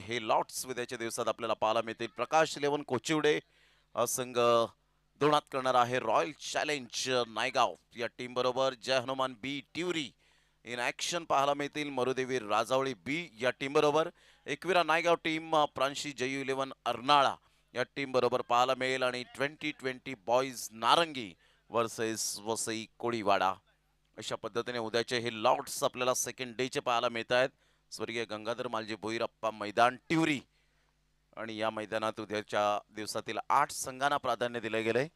हे लॉट्स उद्याच्या दिवसात आपल्याला पाहायला मिळतील. प्रकाश 11 कोचिवडे संघ दोनात करणार आहे. रॉयल चॅलेंज नायगाव या टीम बरोबर जय हनुमान बी ट्युरी इन ॲक्शन पाहायला मिळतील. मरुदेवी राजावळी बी या टीम बरोबर. एकविरा नायगाव टीम प्रांशी जयू 11 अर्नाळा या टीम बरोबर पाहायला मिळेल. आणि 2020 बॉईज नारंगी वर्सेस वसई कोळीवाडा अशा पद्धतीने उद्याचे हे लॉट्स आपल्याला सेकंड डेचे पाहायला मिळत आहेत. स्वर्गीय गंगाधर मालजी भोईरप्पा मैदान ट्युरी आणि या मैदानात उद्याच्या दिवसातील 8 संघांना प्राधान्य दिले गेले.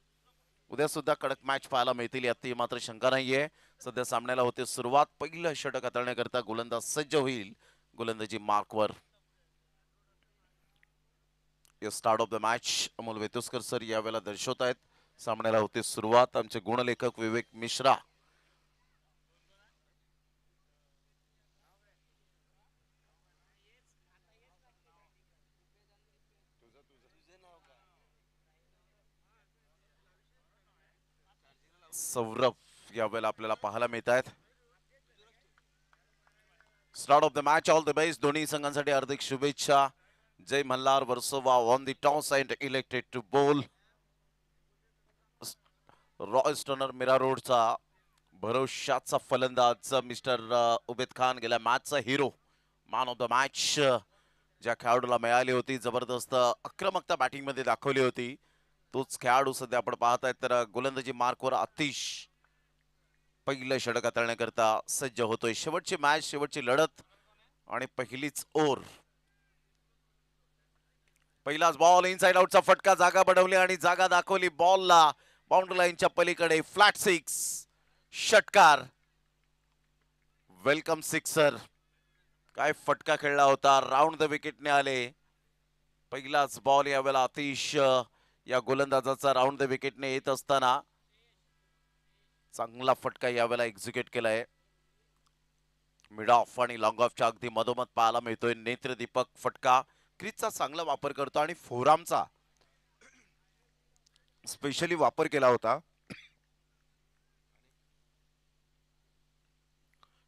उद्या सुद्धा कडक मॅच पाहायला मिळतील यात मात्र शंका नाहीये. सध्या सामन्याला होते सुरुवात. पहिलं षटक हाताळण्याकरता गोलंदाज सज्ज होईल. गोलंदाजी मार्कवर. Start of the match Amol Vetuskar sir यावेळेला दर्शवत आहेत. सामन्याला होते सुरुवात. आमचे गुणलेखक विवेक मिश्रा. सौरभ यावेळेला आपल्याला पाहायला मिळत आहेत. Start of the match. All the best दोन्ही संघांसाठी हार्दिक शुभेच्छा. Jai Malhar Versova on the toss and elected to bowl. Royal Stunner Mira रोडचा भरोशाचा फलंदाज मिस्टर उबेद खान गेल्या मॅचचा hero, man of the match ज्या खेळाडूला मिळाली होती. जबरदस्त आक्रमकता बॅटिंग मध्ये दाखवली होती. तोच खेळाडू सध्या आपण पाहताय. तर गोलंदाजी मार्कवर आतिश पहिलं षटक हाताळण्याकरता सज्ज होतोय. शेवटची मॅच, शेवटची लढत आणि पहिलीच ओव्हर. पहिलाच बॉल इनसाइड आउटचा फटका. जागा बनवली आणि जागा दाखवली बॉलला. बाउंड्री लाईनच्या पलीकडे फ्लॅट सिक्स. षटकार. Welcome sixer. काय फटका खेळला होता. राऊंड द विकेटने आले. पहिलाच बॉल यावेळेला आतिश या गोलंदाजाचा राऊंड द विकेटने येत असताना चांगला फटका यावेळेला एक्झिक्यूट केलाय. मिड ऑफ आणि लॉंग ऑफच्या अगदी मधोमध पाहायला मिळतोय. नेत्रदीपक फटका. क्रीजचा चांगला वापर करतो आणि फोरामचा स्पेशली वापर केला होता.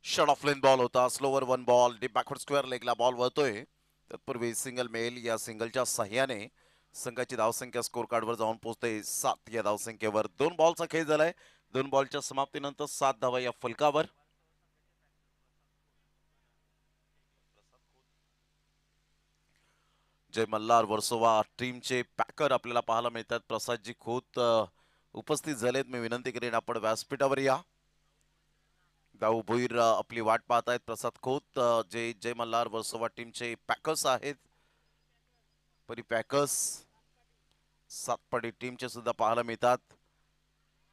शॉट ऑफ लेन बॉल होता. Slower one ball. Deep backward square लेगला बॉल वळतोय. तत्पूर्वी सिंगल मिळेल. या सिंगलच्या सहाय्याने संघाची धावसंख्या स्कोर कार्डवर जाऊन पोहोचते 7 या धावसंख्येवर. 2 बॉलचा खेळ झालाय. 2 बॉलच्या समाप्तीनंतर 7 धावा या फलकावर. जय मल्हार वर्सोवा टीमचे पॅकर आपल्याला पाहायला मिळतात. प्रसादजी खोत उपस्थित झालेत. मी विनंती करेन आपण व्यासपीठावर या. दाऊ भोईर आपली वाट पाहत आहेत. प्रसाद खोत जे जय मल्हार वर्सोवा टीमचे पॅकर्स आहेत. परी पॅकर्स सातपाडी टीमचे सुद्धा पाहायला मिळतात.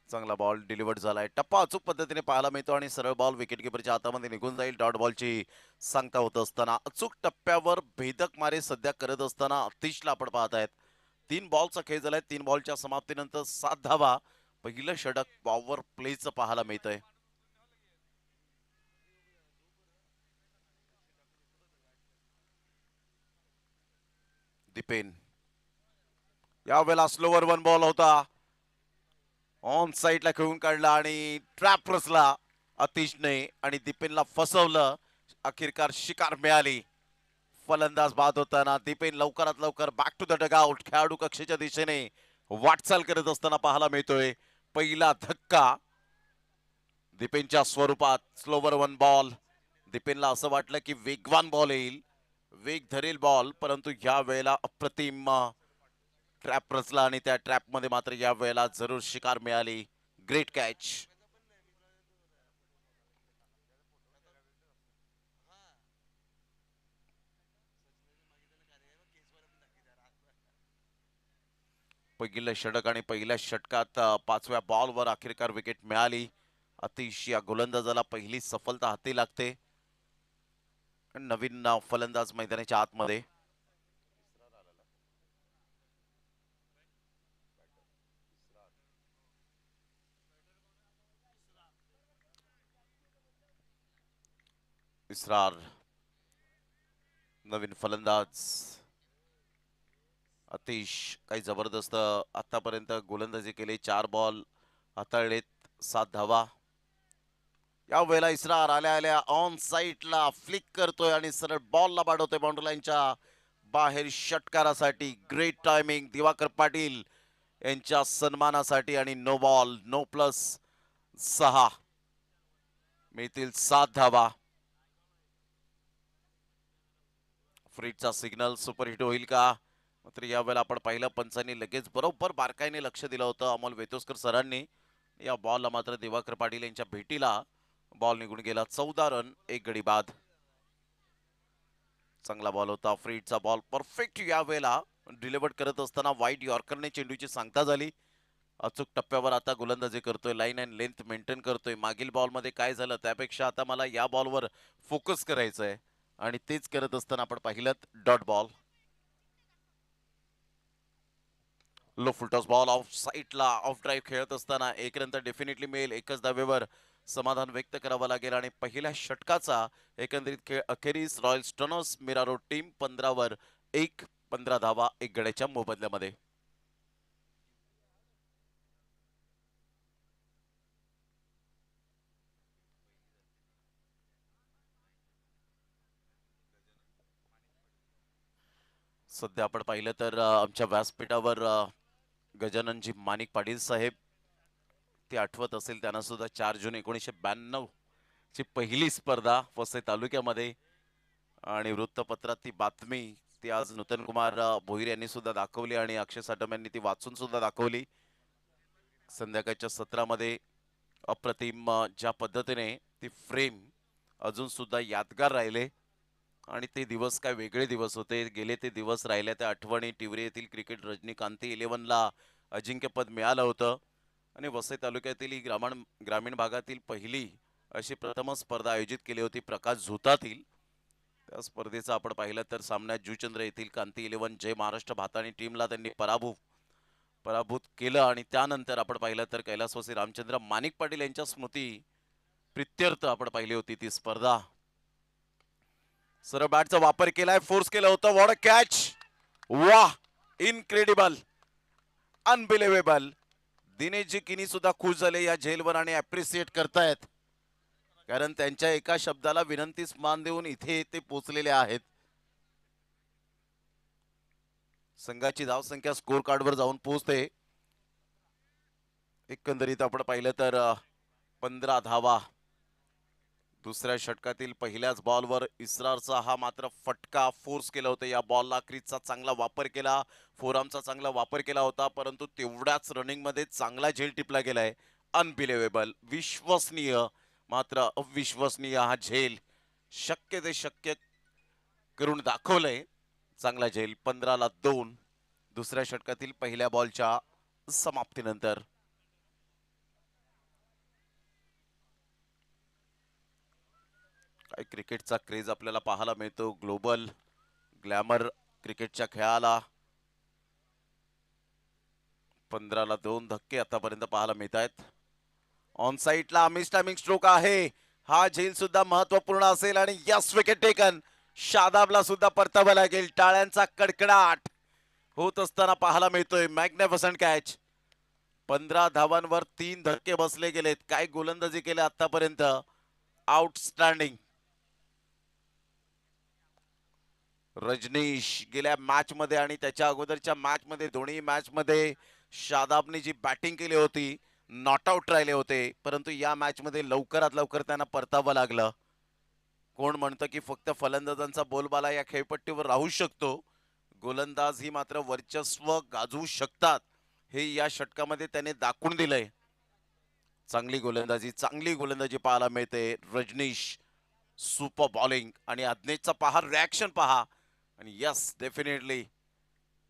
चांगला बॉल डिलिव्हर्ड झालाय. टप्पा अचूक पद्धतीने पाहायला मिळतो आणि सरळ बॉल विकेट किपरच्या हातामध्ये निघून जाईल. डॉट बॉलची सांगता होत असताना अचूक टप्प्यावर भेदक मारे सध्या करत असताना आतिशला आपण पाहत आहेत. 3 बॉलचा खेळ झालाय. 3 बॉलच्या समाप्तीनंतर 7 धावा. पहिलं षटक पॉवर प्लेचं पाहायला मिळतंय. दिपेन यावेळेला स्लोवर वन बॉल होता. ऑन साईडला खेळून काढला आणि ट्रॅप रचला आतिशने आणि दिपेनला फसवलं. अखेरकार शिकार मिळाली. फलंदाज बाद होताना दिपेन लवकरात लवकर बॅक टू द डगआउट खेळाडू कक्षेच्या दिशेने वाटचाल करत असताना पाहायला मिळतोय. पहिला धक्का दिपेनच्या स्वरूपात. Slower one ball. दिपेनला असं वाटलं की वेगवान बॉल येईल, वेग धरेल बॉल, परंतु या वेळेला अप्रतिम ट्रॅप रचला आणि त्या ट्रॅप मध्ये मात्र या वेळेला जरूर शिकार मिळाली. Great catch. पहिलं षटक आणि पहिल्या षटकात 5व्या बॉलवर अखेरकार विकेट मिळाली. आतिश या गोलंदाजाला पहिली सफलता हाती लागते. नवीन फलंदाज मैदानाच्या आतमध्ये. इस्रार नवीन फलंदाज. आतिश काही जबरदस्त आतापर्यंत गोलंदाजी केली. 4 बॉल हाताळलेत. 7 धावा. या वेळेला इस्रार आल्या आल्या ऑन साईडला फ्लिक करतोय आणि सरळ बॉलला पाठवतोय बाउंड्री लाईनच्या बाहेर षटकारासाठी ग्रेट टायमिंग दिवाकर पाटील यांच्या सन्मानासाठी आणि नो बॉल नो प्लस 6 मिळतील 7 धावा. फ्रीडचा सिग्नल सुपरहिट होईल का? मात्र यावेळेला आपण पाहिलं पंचांनी लगेच बरोबर बारकाईने लक्ष दिलं होतं अमोल वेतोस्कर सरांनी. या बॉलला मात्र दिवाकर पाटील यांच्या भेटीला बॉल निघून गेला. 14 रन 1 गडी बाद. चांगला बॉल होता. फ्रीडचा बॉल परफेक्ट यावेळेला डिलिव्हर करत असताना वाईट यॉर्करने चेंडूची सांगता झाली. अचूक टप्प्यावर आता गोलंदाजी करतोय. लाईन अँड लेंथ मेंटेन करतोय. मागील बॉलमध्ये काय झालं त्यापेक्षा आता मला या बॉलवर फोकस करायचं आहे आणि तेच करत असताना आपण पाहिलं dot ball. Low full toss ball of साईडला ऑफ ड्राईव्ह खेळत असताना एक रन तर डेफिनेटली मिळेल. एकच धावेवर समाधान व्यक्त करावं लागेल आणि पहिल्या षटकाचा एकंदरीत खेळ अखेरीस royal stunners Mira road team 15 वर 1 15 धावा 1 गड्याच्या मोबदल्यामध्ये. सध्या आपण पाहिलं तर आमच्या व्यासपीठावर गजाननजी माणिक पाटील साहेब ते आठवत असेल त्यांना सुद्धा 4 जून 1992 ची पहिली स्पर्धा वसई तालुक्यामध्ये आणि वृत्तपत्रात ती बातमी ती आज नूतन कुमार भोईर यांनी सुद्धा दाखवली आणि अक्षय साटम यांनी ती वाचून सुद्धा दाखवली. संध्याकाळच्या सत्रामध्ये अप्रतिम ज्या पद्धतीने ती फ्रेम अजून सुद्धा यादगार राहिले आणि ते दिवस काय वेगळे दिवस होते. गेले ते दिवस राहिले त्या आठवणी. टिवरे येथील क्रिकेट रजनीकांती 11ला अजिंक्यपद मिळालं होतं आणि वसई तालुक्यातील ही ग्रामीण भागातील पहिली अशी प्रथम स्पर्धा आयोजित केली होती प्रकाश झोतातील. त्या स्पर्धेचा आपण पाहिलं तर सामन्यात जुचंद्र येथील कांती 11 जय महाराष्ट्र भातानी टीमला त्यांनी पराभूत केलं आणि त्यानंतर आपण पाहिलं तर कैलासवासी रामचंद्र माणिक पाटील यांच्या स्मृती प्रित्यर्थ आपण पाहिली होती ती स्पर्धा. सरळ बॅटचा वापर केलाय. फोर्स केलं होतं. What a catch. वाह इनक्रेडिबल अनबिलिव्हेबल. दिनेशजी किनी सुद्धा खुश झाले या झेलवर आणि अप्रिशिएट करतायत कारण त्यांच्या एका शब्दाला विनंतीस मान देऊन इथे ते पोहोचलेले आहेत. संघाची धावसंख्या स्कोर कार्डवर जाऊन पोहोचते. एकंदरीत आपण पाहिलं तर 15 धावा. दुसऱ्या षटकातील पहिल्याच बॉलवर इस्रारचा हा मात्र फटका फोर्स केला होता. या बॉलला क्रीजचा चांगला वापर केला. फोरआर्मचा चांगला वापर केला होता परंतु तेवढ्याच रनिंग मध्ये चांगला झेल टिपला गेलाय. अनबिलिव्हेबल विश्वसनीय मात्र अविश्वसनीय हा झेल शक्य ते शक्य करून दाखवलंय. चांगला झेल. 15ला 2 दुसऱ्या षटकातील पहिल्या बॉलच्या समाप्तीनंतर. काय क्रिकेटचा क्रेज आपल्याला पाहायला मिळतो. ग्लोबल ग्लॅमर क्रिकेटच्या खेळाला 15ला 2 धक्के आतापर्यंत पाहायला मिळत आहेत. ऑन साईडला मिस टायमिंग स्ट्रोक आहे. हा झेल सुद्धा महत्वपूर्ण असेल आणि यस विकेट टेकन. शादाबला सुद्धा परतावा लागेल. टाळ्यांचा कडकडाट होत असताना पाहायला मिळतोय. Magnificent catch. 15 धावांवर 3 धक्के बसले गेलेत. काय गोलंदाजी केले आतापर्यंत. आउटस्टँडिंग. रजनीश गेल्या मॅच मध्ये आणि त्याच्या अगोदरच्या मॅच मध्ये दोन्ही मॅच मध्ये शादाबने जी बॅटिंग केली होती नॉट आउट राहिले होते परंतु या मॅच मध्ये लवकरात लवकर त्यांना परतावं लागलं. कोण म्हणतं की फक्त फलंदाजांचा बोलबाला या खेळपट्टीवर राहू शकतो. गोलंदाज ही मात्र वर्चस्व गाजवू शकतात हे या षटकामध्ये त्याने दाखवून दिलंय. चांगली गोलंदाजी पाहायला मिळते. रजनीश सुपर बॉलिंग आणि अज्ञेशचा पहा रिॲक्शन पहा आणि yes definitely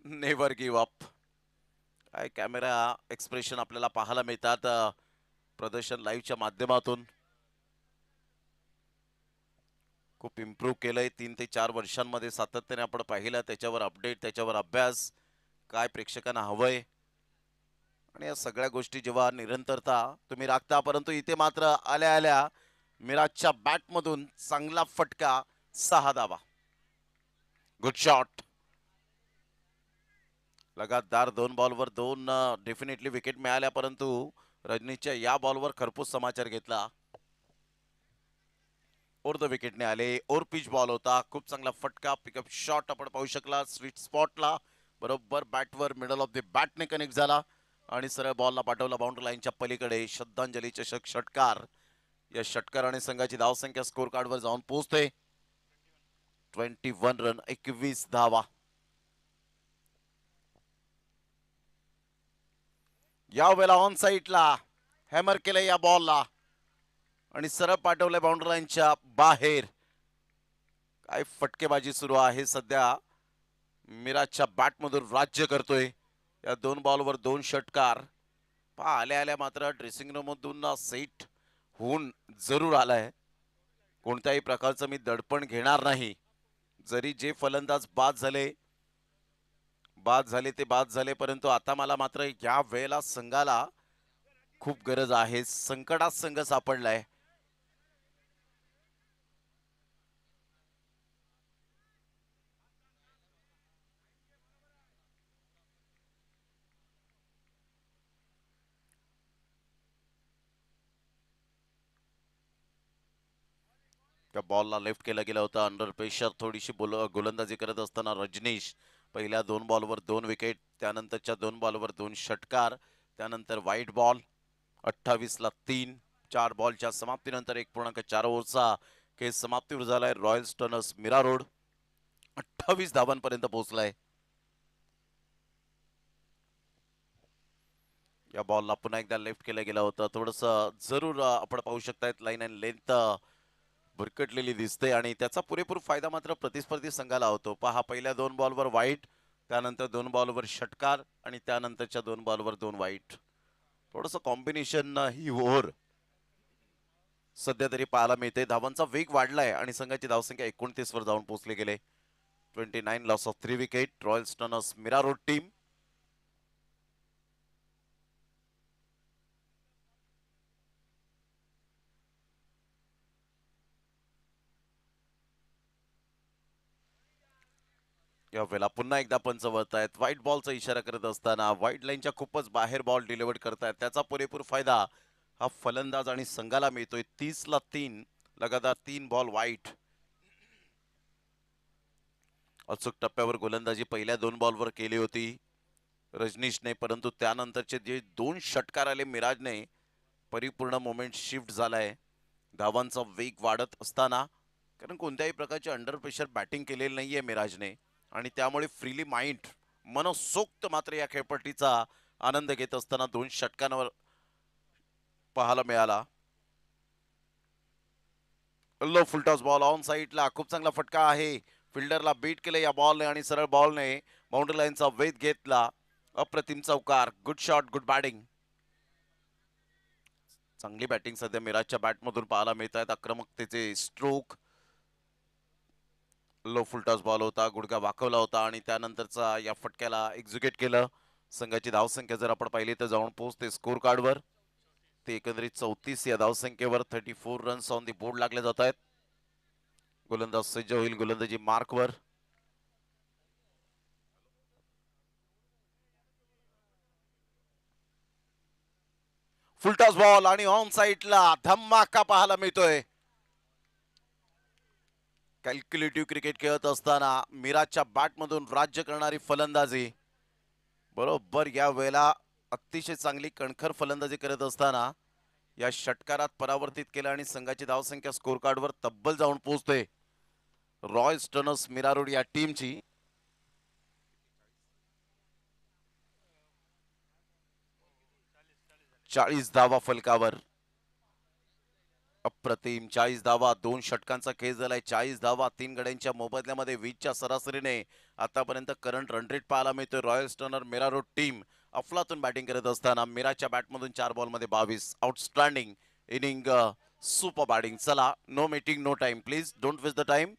never give up. काय कॅमेरा एक्सप्रेशन आपल्याला पाहायला मिळतात प्रदर्शन लाईव्हच्या माध्यमातून. खूप इम्प्रूव्ह केलंय 3 ते 4 वर्षांमध्ये सातत्याने आपण पाहिलं. त्याच्यावर अपडेट त्याच्यावर अभ्यास काय प्रेक्षकांना हवंय आणि या सगळ्या गोष्टी जेव्हा निरंतरता तुम्ही राखता परंतु इथे मात्र आल्या आल्या मिराजच्या बॅटमधून चांगला फटका 6 धावा. Good shot. लगातार 2 बॉलवर 2 डेफिनेटली विकेट मिळाल्या परंतु रजनीशच्या या बॉलवर खरपूस समाचार घेतला. ओर द विकेटने आले. ओर पिच बॉल होता. खूप चांगला फटका पिकअप शॉट आपण पाहू शकला स्वीट स्पॉटला. बरोबर बॅटवर मिडल ऑफ द बॅटने कनेक्ट झाला आणि सरळ बॉलला पाठवला बाउंड्री लाईनच्या पलीकडे. श्रद्धांजली चषक षटकार. या षटकाराने संघाची धावसंख्या स्कोर कार्डवर जाऊन पोहोचते 21 रन 21 धावा. या वेळेला ऑन साईडला हॅमर केलंय या बॉलला आणि सरळ पाठवलंय बाउंड्री लाईनच्या बाहेर. काय फटकेबाजी सुरू आहे सध्या. मिराजच्या बॅटमधून राज्य करतोय. या 2 बॉलवर 2 षटकार. आल्या आल्या मात्र ड्रेसिंग रूम मधून सेट होऊन जरूर आलाय. कोणत्याही प्रकारचं मी दडपण घेणार नाही. जरी जे फलंदाज बाद झाले ते बाद झाले, परंतु आता मला मात्र या वेळेला संघाला खूप गरज आहे. संकटात संघ सापडलाय. त्या बॉलला लेफ्ट केलं गेलं होतं अंडर प्रेशर. थोडीशी गोलंदाजी करत असताना रजनीश पहिल्या 2 बॉलवर 2 विकेट, त्यानंतरच्या 2 बॉलवर 2 षटकार, त्यानंतर व्हाईट बॉल. 28 ला 3. 4 बॉलच्या समाप्तीनंतर 1.4 ओव्हरचा खेळ समाप्तीवर झालाय. रॉयल स्टर्नर्स मीरा रोड 28 धावांपर्यंत पोहोचलाय. या बॉलला पुन्हा एकदा लेफ्ट केलं गेलं होतं. थोडस जरूर आपण पाहू शकतायत लाईन अँड लेंथ भरकटलेली दिसते आणि त्याचा पुरेपूर फायदा मात्र प्रतिस्पर्धी संघाला होतो. पहा पहिल्या 2 बॉलवर वाईट, त्यानंतर 2 बॉलवर षटकार आणि त्यानंतरच्या 2 बॉलवर 2 वाईट. थोडस कॉम्बिनेशन ही ओव्हर सध्या तरी पाहायला मिळते. धावांचा वेग वाढलाय आणि संघाची धावसंख्या 29 वर जाऊन पोहोचले गेले. 29 loss of 3 wicket. Royal stunners Mira road team. या वेळेला पुन्हा एकदा पंच वळतायत. व्हाईट बॉलचा इशारा करत असताना व्हाईट लाईनच्या खूपच बाहेर बॉल डिलिव्हर करतायत. त्याचा पुरेपूर फायदा हा फलंदाज आणि संघाला मिळतोय. 30 ला 3. लगातार 3 बॉल व्हाईट. अचूक टप्प्यावर गोलंदाजी पहिल्या 2 बॉलवर केली होती रजनीशने, परंतु त्यानंतरचे जे 2 षटकार आले मिराजने परिपूर्ण मोमेंट शिफ्ट झालाय. धावांचा वेग वाढत असताना, कारण कोणत्याही प्रकारचे अंडर प्रेशर बॅटिंग केलेली नाहीये मिराजने आणि त्यामुळे फ्रीली माइंड मनसोक्त मात्र या खेळपट्टीचा आनंद घेत असताना 2 षटकांवर पाहायला मिळाला. लो फुलटॉस बॉल ऑन साईडला. खूप चांगला फटका आहे. फिल्डरला बीट केलं या बॉलने आणि सरळ बॉलने बाउंड्री लाईनचा वेध घेतला. अप्रतिम चौकार. Good shot, good batting. चांगली बॅटिंग सध्या मिराजच्या बॅटमधून पाहायला मिळत आहेत. आक्रमकतेचे स्ट्रोक. लो फुलटॉस बॉल होता. गुडघा वाकवला होता आणि त्यानंतरचा या फटक्याला एक्झिक्युट केलं. संघाची धावसंख्या जर आपण पाहिली तर जाऊन पोहोचते स्कोर कार्डवर. ते एकंदरीत 34 या धावसंख्येवर 34 रन्स ऑन दी बोर्ड लागले जात आहेत. गोलंदाज सज्ज होईल गोलंदाजी मार्कवर. फुलटॉस बॉल आणि ऑन साईडला धमाका पाहायला मिळतोय. कॅल्क्युलेटिव्ह क्रिकेट खेळत असताना मिराजच्या बॅटमधून राज्य करणारी फलंदाजी. बरोबर या वेळेला अतिशय चांगली कणखर फलंदाजी करत असताना या षटकारात परावर्तित केलं आणि संघाची धावसंख्या स्कोर कार्डवर तब्बल जाऊन पोहोचते रॉयल स्टर्नर्स मीरा रोड या टीमची. 40 धावा फलकावर. अप्रतिम 40 धावा. 2 षटकांचा खेळ झालाय. 40 धावा 3 गड्यांच्या मोबदल्यामध्ये 20च्या सरासरीने आतापर्यंत करंट रन रेट पाहायला मिळतोय. Royal Stunner Mira road team अफलातून बॅटिंग करत असताना मिराजच्या बॅटमधून 4 बॉलमध्ये 22. Outstanding inning. Super batting. चला no meeting no time please don't waste the time.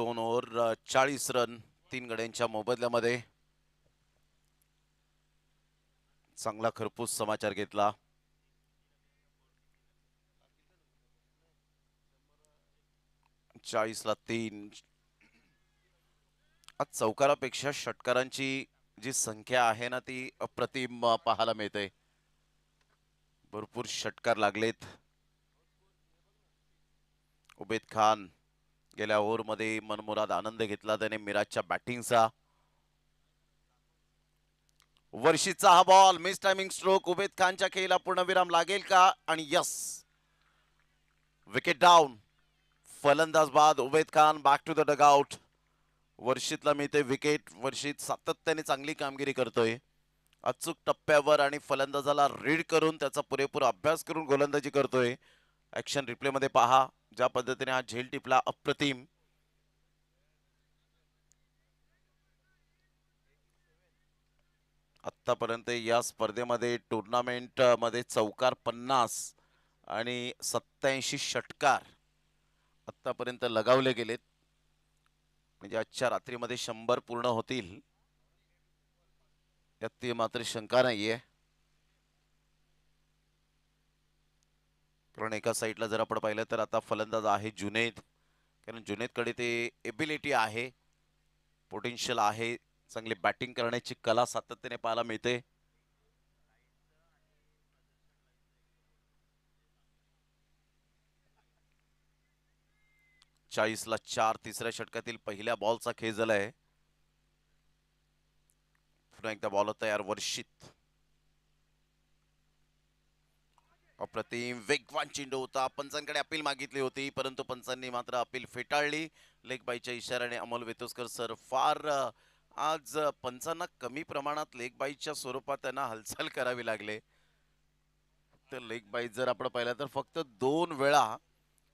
2 over 40 run 3 गड्यांच्या मोबदल्यामध्ये. चांगला खरपूस समाचार घेतला. ला 3. आज चौकारापेक्षा षटकारांची जी संख्या आहे ना ती अप्रतिम पाहायला मिळते. भरपूर षटकार लागलेत. उबेद खान गेल्या ओव्हरमध्ये मनमुराद आनंद घेतला त्याने मिराजच्या बॅटिंगचा. वर्षीचा हा ball miss timing stroke. Ubed खानच्या खेळीला पूर्णविराम लागेल का? आणि यस, विकेट डाऊन. फलंदाज बाद. Ubed Khan back to the dugout. वर्षीतला मिळते विकेट. वर्षीत सातत्याने चांगली कामगिरी करतोय. अचूक टप्प्यावर आणि फलंदाजाला रीड करून त्याचा पुरेपूर अभ्यास करून गोलंदाजी करतोय. ऍक्शन रिप्ले मध्ये पहा ज्या पद्धतीने हा झेल टिपला. अप्रतिम. आतापर्यंत या स्पर्धेमध्ये टुर्नामेंट मध्ये चौकार 50 आणि 87 षटकार आतापर्यंत लगावले गेलेत. म्हणजे आजच्या रात्रीमध्ये 100 पूर्ण होतील यात ती मात्र शंका नाहीये. कारण एका साईडला जर आपण पाहिलं तर आता फलंदाज आहे जुनैद. कारण जुनैदकडे ते एबिलिटी आहे, पोटेन्शियल आहे, चांगली बॅटिंग करण्याची कला सातत्याने पाहायला मिळते. ला 4 तिसऱ्या षटकातील पहिल्या बॉलचा खेळ झालाय. पुन्हा एकदा बॉल तयार. वर्षित अप्रतिम वेगवान चेंडू होता. पंचांकडे अपील मागितली होती परंतु पंचांनी मात्र अपील फेटाळली. लेग बायच्या इशाऱ्याने अमोल वेतोस्कर सर फार आज पंचांना कमी प्रमाणात लेग बाईच्या स्वरूपात त्यांना हालचाल करावी लागले. तर लेग बाई जर आपण पाहिलं तर फक्त 2 वेळा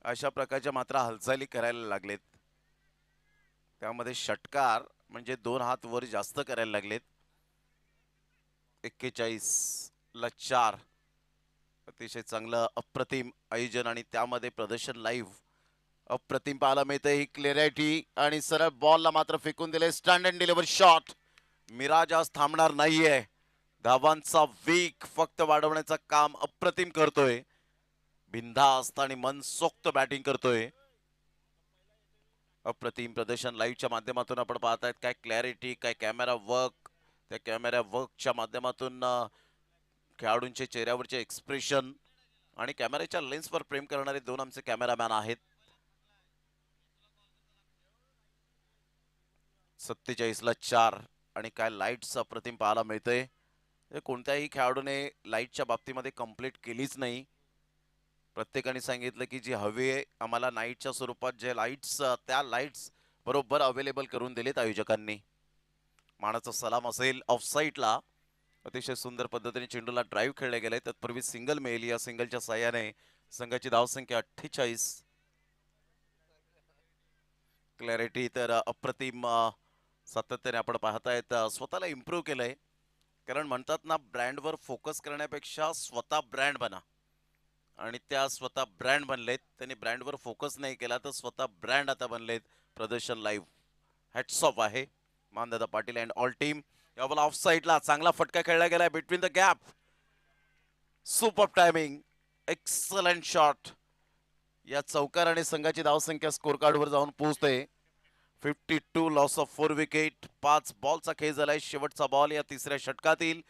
अशा प्रकारच्या मात्र हालचाली करायला लागलेत. त्यामध्ये षटकार म्हणजे 2 हात वर जास्त करायला लागलेत. 41 ला 4. अतिशय चांगलं अप्रतिम आयोजन आणि त्यामध्ये प्रदर्शन लाईव्ह अप्रतिम पाहायला मिळते. ही क्लिअरिटी आणि सरळ बॉलला मात्र फेकून दिले. Stand and deliver shot. Miraj आज थांबणार नाहीये. धावांचा वेग फक्त वाढवण्याचं काम अप्रतिम करतोय. बिनधास्त आणि मनसोक्त बॅटिंग करतोय. अप्रतिम प्रदर्शन लाईव्हच्या माध्यमातून आपण पाहतायत. काय क्लॅरिटी, काय कॅमेरा वर्क. त्या कॅमेरा वर्कच्या माध्यमातून खेळाडूंचे चेहऱ्यावरचे एक्सप्रेशन आणि कॅमेऱ्याच्या लेन्सवर प्रेम करणारे 2 आमचे कॅमेरामॅन आहेत. 47 ला 4 आणि काय लाईट्स अप्रतिम पाहायला मिळतंय. कोणत्याही खेळाडूने लाईटच्या बाबतीमध्ये कंप्लीट केलीच नाही. प्रत्येकाने सांगितलं की जी हवी आहे आम्हाला नाईटच्या स्वरूपात जे लाईट्स त्या लाईट्स बरोबर अवेलेबल करून दिलेत आयोजकांनी. मानाचा सलाम असेल. ऑफसाईडला अतिशय सुंदर पद्धतीने चेंडूला ड्राईव्ह खेळले गेले. तत्पूर्वी सिंगल मिळेल. या सिंगलच्या साह्याने संघाची धावसंख्या 48. क्लॅरिटी तर अप्रतिम सातत्याने आपण पाहतायत. स्वतःला इम्प्रूव्ह केलंय. कारण म्हणतात ना ब्रँडवर फोकस करण्यापेक्षा स्वतः ब्रँड बना आणि त्या स्वतः ब्रँड बनलेत. त्यांनी ब्रँडवर फोकस नाही केला तर स्वतः ब्रँड आता बनलेत. प्रदर्शन लाईव्ह हॅट्स ऑफ आहे. मानदादा पाटील अँड ऑल टीम. या बॉल ऑफ साईडला चांगला फटका खेळला गेलाय between the gap. Super timing. Excellent shot. या चौकाराने संघाची धावसंख्या स्कोर कार्डवर जाऊन पोहोचते. 52 लॉस ऑफ 4 विकेट. 5 बॉलचा खेळ झालाय. शेवटचा बॉल या तिसऱ्या षटकातील.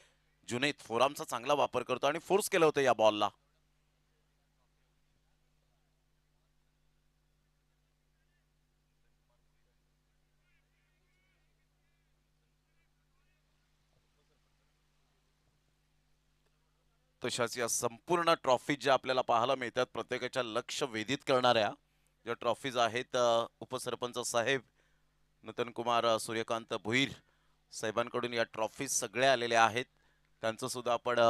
जुनैद फोरामचा चांगला वापर करतो आणि फोर्स केलं होतं या बॉलला. तशाच या संपूर्ण ट्रॉफी ज्या आपल्याला पाहायला मिळतात प्रत्येकाच्या लक्ष वेधित करणाऱ्या ज्या ट्रॉफीज आहेत. उपसरपंच साहेब नूतन कुमार सूर्यकांत भुईर साहेबांकडून या ट्रॉफीज सगळ्या आलेल्या आहेत. त्यांचं सुद्धा आपण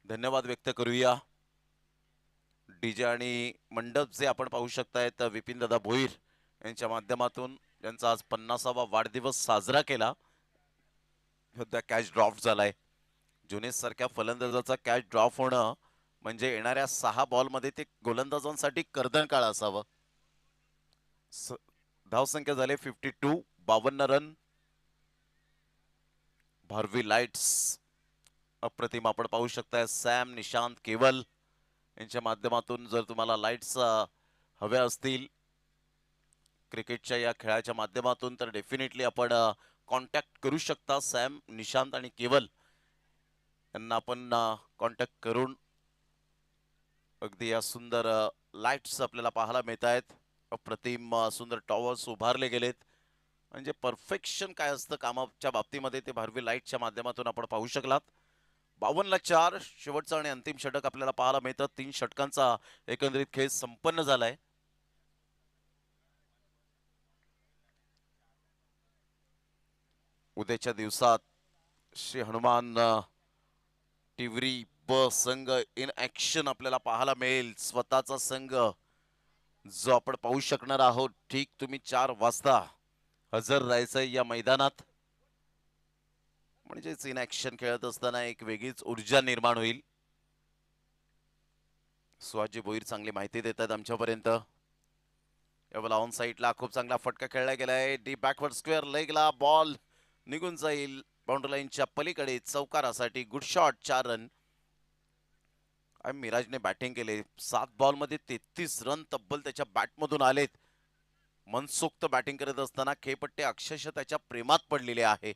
धन्यवाद व्यक्त करूया. डीजे आणि मंडप जे आपण पाहू शकतायत विपिन दादा भोईर यांच्या माध्यमातून त्यांचा आज 50वा वाढदिवस साजरा केला. सध्या कॅच ड्रॉप झालाय. जुनेज सारख्या फलंदाजाचा कॅच ड्रॉप होणं म्हणजे येणाऱ्या 6 बॉलमध्ये ते गोलंदाजांसाठी कर्दन काळ असावं. धावसंख्या झाले 52, 52 रन. भारवी लाईट्स अप्रतिम आपण पाहू शकताय. सॅम, निशांत, केवल यांच्या माध्यमातून जर तुम्हाला लाईट्स हव्या असतील क्रिकेटच्या या खेळाच्या माध्यमातून तर डेफिनेटली आपण कॉन्टॅक्ट करू शकता. सॅम, निशांत आणि केवल यांना आपण कॉन्टॅक्ट करून अगदी या सुंदर लाईट्स आपल्याला पाहायला मिळत आहेत. अप्रतिम सुंदर टॉवर्स उभारले गेलेत. म्हणजे परफेक्शन काय असतं कामाच्या बाबतीमध्ये ते भारवी लाईटच्या माध्यमातून आपण पाहू शकलात. 52ला 4 शेवटचा आणि अंतिम षटक आपल्याला पाहायला मिळतं. 3 षटकांचा एकंदरीत खेळ संपन्न झालाय. उद्याच्या दिवसात श्री हनुमान टिवरी ब संघ इन ऍक्शन आपल्याला पाहायला मिळेल. स्वतःचा संघ जो आपण पाहू शकणार आहोत. ठीक तुम्ही 4 वाजता हजर राहायचंय या मैदानात. म्हणजेच इन ऍक्शन खेळत असताना एक वेगळीच ऊर्जा निर्माण होईल. सुहाजी भोईर चांगली माहिती देतात आमच्यापर्यंत. यावेळेला ऑन साईडला खूप चांगला फटका खेळला गेलाय. डीप बॅकवर्ड स्क्वेअर लेगला बॉल निघून जाईल बाउंड्री लाईनच्या पलीकडे चौकारासाठी. Good shot. 4 रन. मिराजने बॅटिंग केले. 7 बॉलमध्ये 33 रन तब्बल त्याच्या बॅटमधून आलेत. मनसोक्त बॅटिंग करत असताना खेळपट्टे अक्षरशः त्याच्या प्रेमात पडलेले आहे.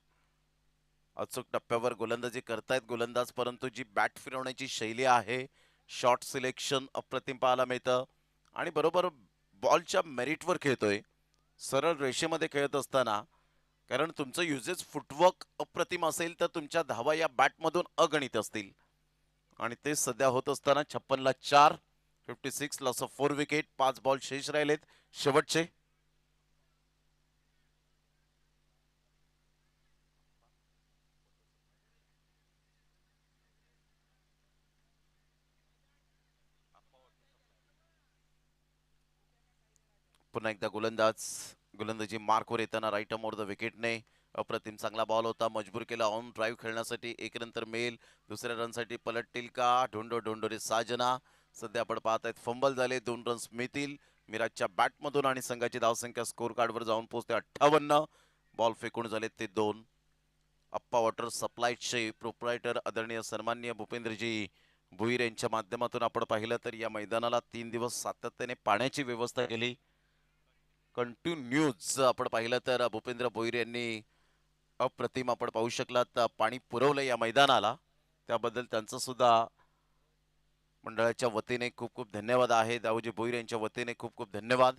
अचूक टप्प्यावर गोलंदाजी करतायत गोलंदाज, परंतु जी बॅट फिरवण्याची शैली आहे, शॉट सिलेक्शन अप्रतिम पाहायला मिळतं. आणि बरोबर बॉलच्या मेरिटवर खेळतोय. सरळ रेषेमध्ये खेळत असताना, कारण तुमचं युजेस फुटवर्क अप्रतिम असेल तर तुमच्या धावा या बॅटमधून अगणित असतील. आणि ते सध्या होत असताना 56ला 4, 56 लॉस ऑफ 4 विकेट. 5 बॉल शेष राहिलेत शेवटचे. पुन्हा एकदा गोलंदाजी मार्कवर येताना राईट अमोर द विकेटने. अप्रतिम चांगला बॉल होता. मजबूर केला ऑन ड्राईव्ह खेळण्यासाठी. 1 रन तर मिळेल. दुसऱ्या रनसाठी पलटतील का? ढोंडोरे साजना. सध्या आपण पाहत आहेत फंबल झाले. 2 रन्स मिळतील मिराजच्या बॅटमधून आणि संघाची धावसंख्या स्कोर कार्डवर जाऊन पोहोचते 58. बॉल फेकून झाले ते 2. अप्पा वॉटर सप्लायचे प्रोप्रायटर आदरणीय सन्माननीय भूपेंद्रजी भुईर यांच्या माध्यमातून आपण पाहिलं तर या मैदानाला 3 दिवस सातत्याने पाण्याची व्यवस्था केली. कंटिन्यूज आपण पाहिलं तर भूपेंद्र भोईर यांनी अप्रतिम आपण पाहू शकलात पाणी पुरवलं या मैदानाला. त्याबद्दल त्यांचं सुद्धा मंडळाच्या वतीने खूप खूप धन्यवाद आहे. दाऊजी भोईर यांच्या वतीने खूप खूप धन्यवाद.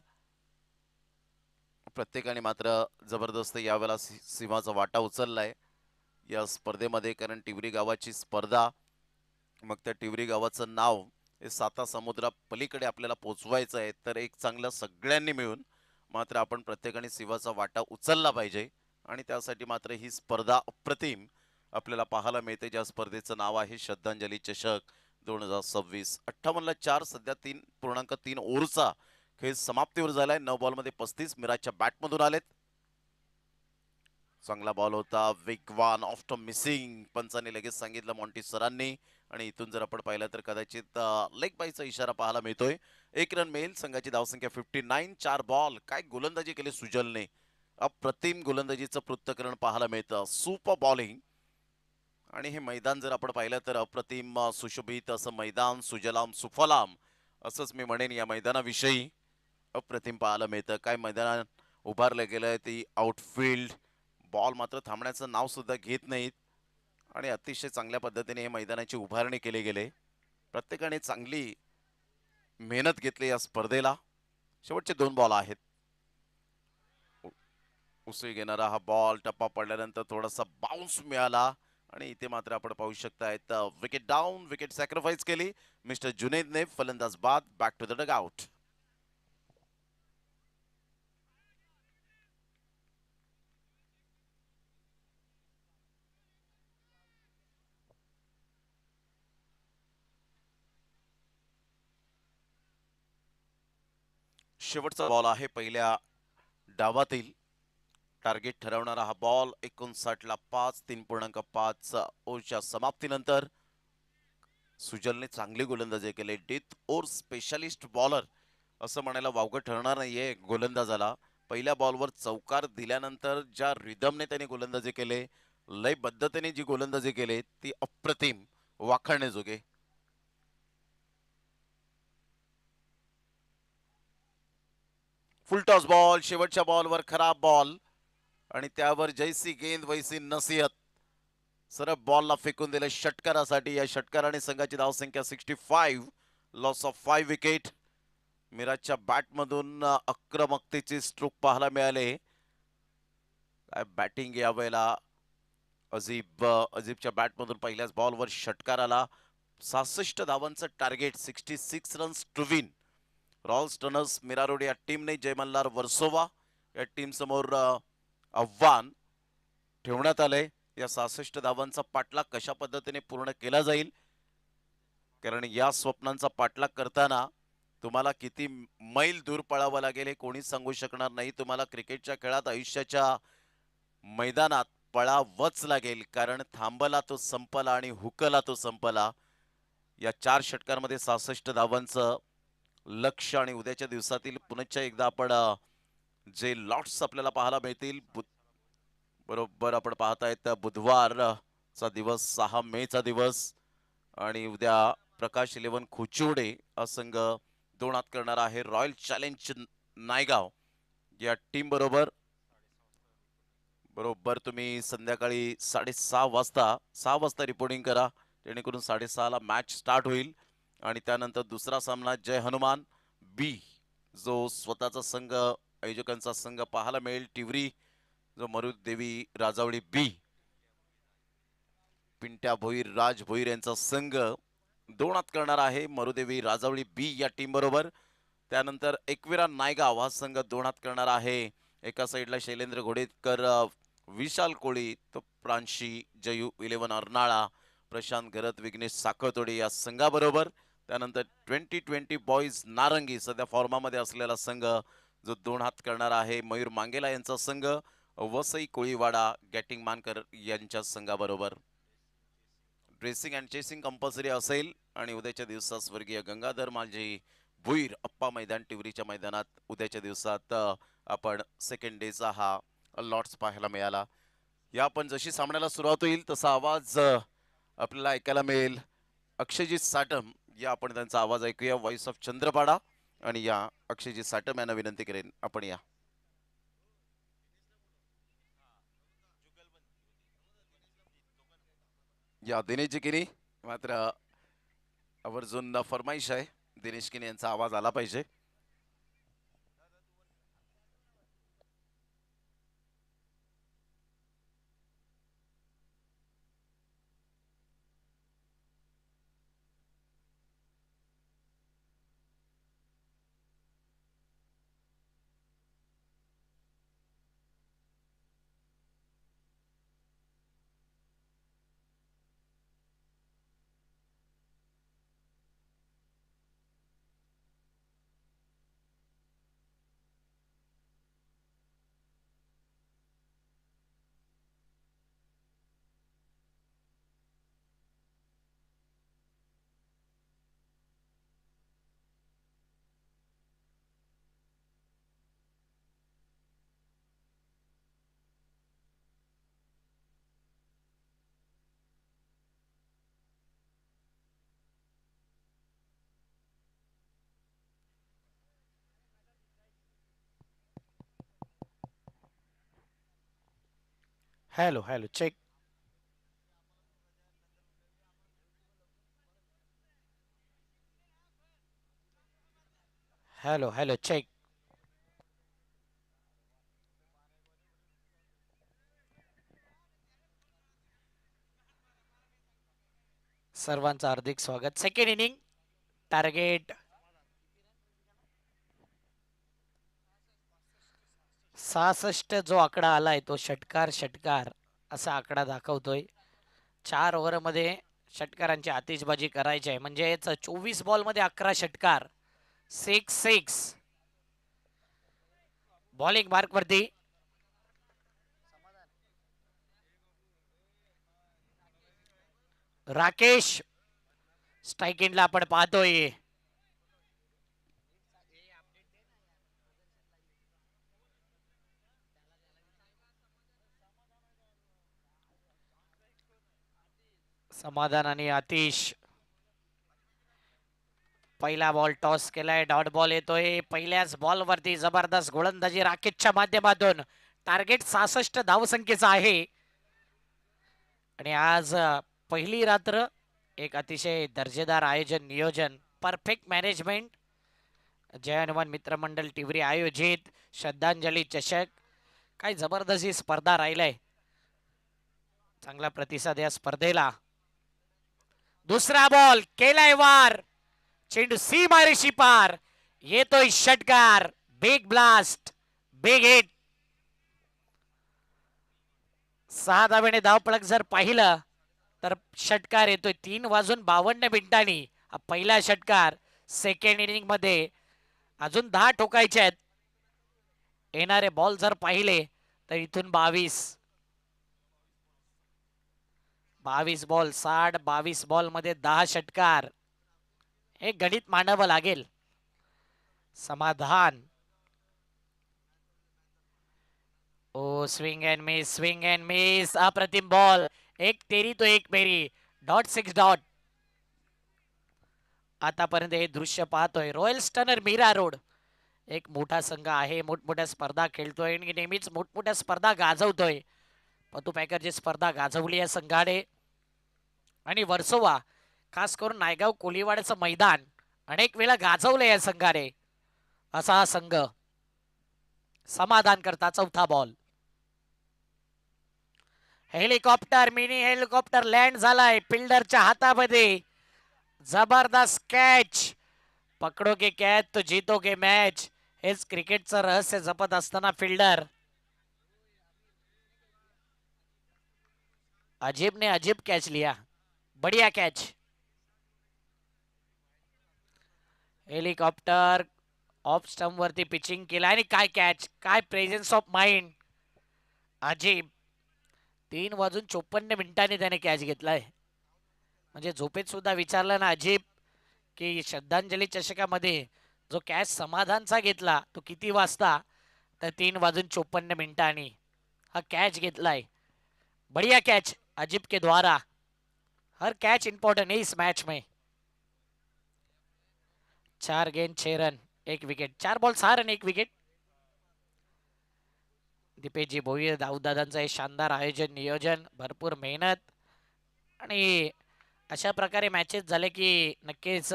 प्रत्येकाने मात्र जबरदस्त यावेळेला सिंहाचा वाटा उचललाय या स्पर्धेमध्ये. कारण टिवरी गावाची स्पर्धा, मग त्या टिवरी गावाचं नाव हे 7 समुद्रा पलीकडे आपल्याला पोचवायचं आहे. तर एक चांगलं सगळ्यांनी मिळून मात्र आपण प्रत्येकाने सिंहाचा वाटा उचलला पाहिजे. आणि त्यासाठी मात्र ही स्पर्धा अप्रतिम आपल्याला पाहायला मिळते, ज्या स्पर्धेचं नाव आहे श्रद्धांजली चषक 2026. 58ला 4 सध्या 3.3 ओव्हरचा खेळ समाप्तीवर झालाय. 9 बॉलमध्ये 35 मिराजच्या बॅटमधून आलेत. चांगला बॉल होता. वेगवान आफ्टर मिसिंग पंचांनी लगेच सांगितलं मॉन्टी सरांनी. आणि इथून जर आपण पाहिलं तर कदाचित लेग बायचा इशारा पाहायला मिळतोय. 1 रन मिळेल. संघाची धावसंख्या 59. 4 बॉल. काय गोलंदाजी केली सुजलने. अप्रतिम गोलंदाजीचं पृथक्करण पाहायला मिळतं. Super bowling. आणि हे मैदान जर आपण पाहिलं तर अप्रतिम सुशोभित असं मैदान. सुजलाम सुफलाम असंच मी म्हणेन या मैदानाविषयी. अप्रतिम पाहायला मिळतं. काय मैदान उभारलं गेलंय. ती आउटफील्ड बॉल मात्र थांबण्याचं नाव सुद्धा घेत नाहीत. आणि अतिशय चांगल्या पद्धतीने हे मैदानाची उभारणी केली गेली. प्रत्येकाने चांगली मेहनत घेतली या स्पर्धेला. शेवटचे 2 बॉल आहेत. उसळी घेणारा हा बॉल टप्पा पडल्यानंतर थोडासा बाउन्स मिळाला. आणि इथे मात्र आपण पाहू शकतायत विकेट डाऊन. विकेट सॅक्रिफाईस केली मिस्टर जुनैदने. फलंदाज बाद. Back to the dugout. शेवटचा बॉल आहे पहिल्या डावातील. टार्गेट ठरवणारा हा बॉल. 59ला 5. 3.5 ओव्हरच्या समाप्तीनंतर सुजलने चांगली गोलंदाजी केली. डेथ ओव्हर स्पेशालिस्ट बॉलर असं म्हणायला वावगं ठरणार नाहीये गोलंदाजाला. पहिल्या बॉलवर चौकार दिल्यानंतर ज्या रिदमने त्यांनी गोलंदाजी केले, लयबद्धतेने जी गोलंदाजी केली ती अप्रतिम, वाखाणण्याजोगे. फुलटॉस बॉल, शेवटच्या बॉलवर खराब बॉल आणि त्यावर जैसी गेंद वैसी नसीहत. सरळ बॉलला फेकून दिले षटकारासाठी. या षटकाराने संघाची धावसंख्या 65, लॉस ऑफ 5 विकेट. मिराजच्या बॅटमधून आक्रमकतेचे स्ट्रोक पाहायला मिळाले. काय बॅटिंग यावेळेला. अजीबच्या बॅटमधून पहिल्याच बॉलवर षटकार आला. 66 धावांचं target, 66 runs to win. Royal Stunners Mira Road या टीमने जय मल्हार वर्सोवा या टीम समोर आव्हान ठेवण्यात आलंय. या 66 धावांचा पाठलाग कशा पद्धतीने पूर्ण केला जाईल, कारण या स्वप्नांचा पाठलाग करताना तुम्हाला किती मैल दूर पळावं लागेल हे कोणीच सांगू शकणार नाही. तुम्हाला क्रिकेटच्या खेळात आयुष्याच्या मैदानात पळावंच लागेल, कारण थांबला तो संपला आणि हुकला तो संपला. या 4 षटकांमध्ये 66 धावांचं लक्ष आणि उद्याच्या दिवसातील पुनश्च एकदा आपण जे लॉट्स आपल्याला पाहायला मिळतील. बरोबर आपण पाहतायत बुधवारचा दिवस, 6 मेचा दिवस आणि उद्या प्रकाश 11 खुचिवडे हा संघ दोनात करणार आहे रॉयल चॅलेंज नायगाव या टीम बरोबर. बरोबर तुम्ही संध्याकाळी 6:30 वाजता रिपोर्टिंग करा, जेणेकरून 6:30 ला मॅच स्टार्ट होईल. आणि त्यानंतर दुसरा सामना जय हनुमान बी, जो स्वतःचा संघ, आयोजकांचा संघ पाहायला मिळेल. टिवरी जो मरुदेवी राजावळी बी, पिंट्या भोईर, राज भोईर यांचा संघ दोनात करणार आहे मरुदेवी राजावळी बी या टीम बरोबर. त्यानंतर एकविरा नायगाव हा संघ दोनात करणार आहे. एका साईडला शैलेंद्र घोडेकर, विशाल कोळी, तो प्रांशी, जयू 11 अर्नाळा, प्रशांत घरत, विघ्नेश साखळतोडे या संघाबरोबर. त्यानंतर 2020 बॉईज नारंगी सध्या फॉर्मामध्ये असलेला संघ जो दोनात करणार आहे मयूर मांगेला यांचा संघ वसई कोळीवाडा गॅटिंग मानकर यांच्या संघाबरोबर. ड्रेसिंग अँड चेसिंग कंपल्सरी असेल. आणि उद्याच्या दिवसात स्वर्गीय गंगाधर मालजी भुईर अप्पा मैदान टिवरीच्या मैदानात उद्याच्या दिवसात आपण सेकंड डेचा हा लॉट्स पाहायला मिळाला. या पण जशी सामन्याला सुरुवात होईल तसा आवाज आपल्याला ऐकायला मिळेल. अक्षयजीत साटम या आपण त्यांचा आवाज ऐकूया, व्हॉइस ऑफ चंद्रपाडा. आणि या अक्षयजीत साटम यांना विनंती करेन आपण या दिनेश जिकिनी मात्र आवर्जून फरमाईश आहे, दिनेश किनी यांचा आवाज आला पाहिजे. Hello hello check. Hello hello check. सर्वांचं हार्दिक स्वागत. Second inning target 66. जो आकडा आलाय तो षटकार षटकार असा आकडा दाखवतोय. 4 ओव्हरमध्ये षटकारांची आतिषबाजी करायची आहे, म्हणजेच 24 बॉलमध्ये 11 षटकार. 6-6 बॉलिंग मार्कवरती राकेश. स्ट्राईक एंडला आपण पाहतोय समाधान आणि आतिश. पहिला बॉल टॉस केलाय, डॉट बॉल येतोय. पहिल्याच बॉल वरती जबरदस्त गोलंदाजी राकेशच्या माध्यमातून. टार्गेट 66 धावसंख्येचा आहे. आणि आज पहिली रात्र, एक अतिशय दर्जेदार आयोजन, नियोजन, परफेक्ट मॅनेजमेंट. जय हनुमान मित्रमंडळ टिवरी आयोजित श्रद्धांजली चषक. काय जबरदस्त ही स्पर्धा राहिलाय. चांगला प्रतिसाद या स्पर्धेला. दुसरा बॉल केलाय वार. चेंडू सी मारेशी पार. येतोय षटकार. Big blast, big hit. 6 धावेने धावपळक जर पाहिलं तर षटकार येतोय 3:52 हा पहिला षटकार. सेकंड इनिंग मध्ये अजून 10 ठोकायचे आहेत. येणारे बॉल जर पाहिले तर इथून 22 बॉल 60, 22 बॉल मध्ये 10 षटकार. हे गणित मांडावं लागेल. समाधान. Oh swing and miss, swing and miss. अप्रतिम बॉल. एक तेरी तो एक मेरी. Dot 6 dot. आतापर्यंत हे दृश्य पाहतोय रॉयल स्टनर मीरा रोड. एक मोठा संघ आहे, मोठमोठ्या स्पर्धा खेळतोय आणि नेहमीच मोठमोठ्या स्पर्धा गाजवतोय. पतू पॅकरची स्पर्धा गाजवली या संघाने. आणि वर्सोवा, खास करून नायगाव कोलीवाड्याचं मैदान अनेक वेळा गाजवलं या संघाने. असा हा संघ. समाधान करता चौथा ball. Helicopter, mini helicopter land झालाय फिल्डरच्या हातामध्ये. जबरदस्त कॅच. पकडोगे कॅच तो जीतोगे मॅच. हेच क्रिकेटचं रहस्य जपत असताना फिल्डर अजीब ने अजीब कॅच लिया. बढ़िया कॅच. हेलिकॉप्टर ऑफ स्टंप वरती पिचिंग केला आणि काय कॅच, काय प्रेझेन्स ऑफ माइंड. अजीब. 3:54 त्याने कॅच घेतलाय. म्हणजे झोपेत सुद्धा विचारलं ना अजीब की श्रद्धांजली चषकामध्ये जो कॅच समाधानचा घेतला तो किती वाजता, तर 3:54 हा कॅच घेतलाय. बढ़िया कैच अजीब के द्वारा. हर कैच इंपॉर्टेंट है इस मैच में. 4 गेंद 6 run 1 wicket. 4 ball 6 run 1 wicket. Deepeshji Bhoir, दाऊदादांचं हे शानदार आयोजन, नियोजन, भरपूर मेहनत. आणि अशा प्रकारे मॅचेस झाले की नक्कीच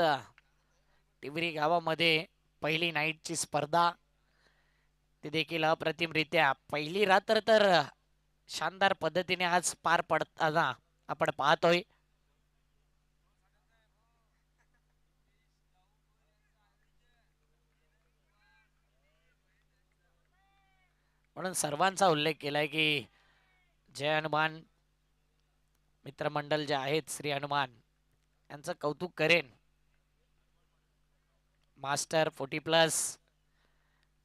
टिवरी गावामध्ये पहिली नाईटची स्पर्धा ती देखील अप्रतिमरित्या पहिली रात्र तर शानदार पद्धतीने आज पार पडताना आपण पाहतोय. म्हणून सर्वांचा उल्लेख केलाय की जय हनुमान मित्रमंडळ जे आहेत श्री हनुमान यांचं कौतुक करेन. मास्टर 40+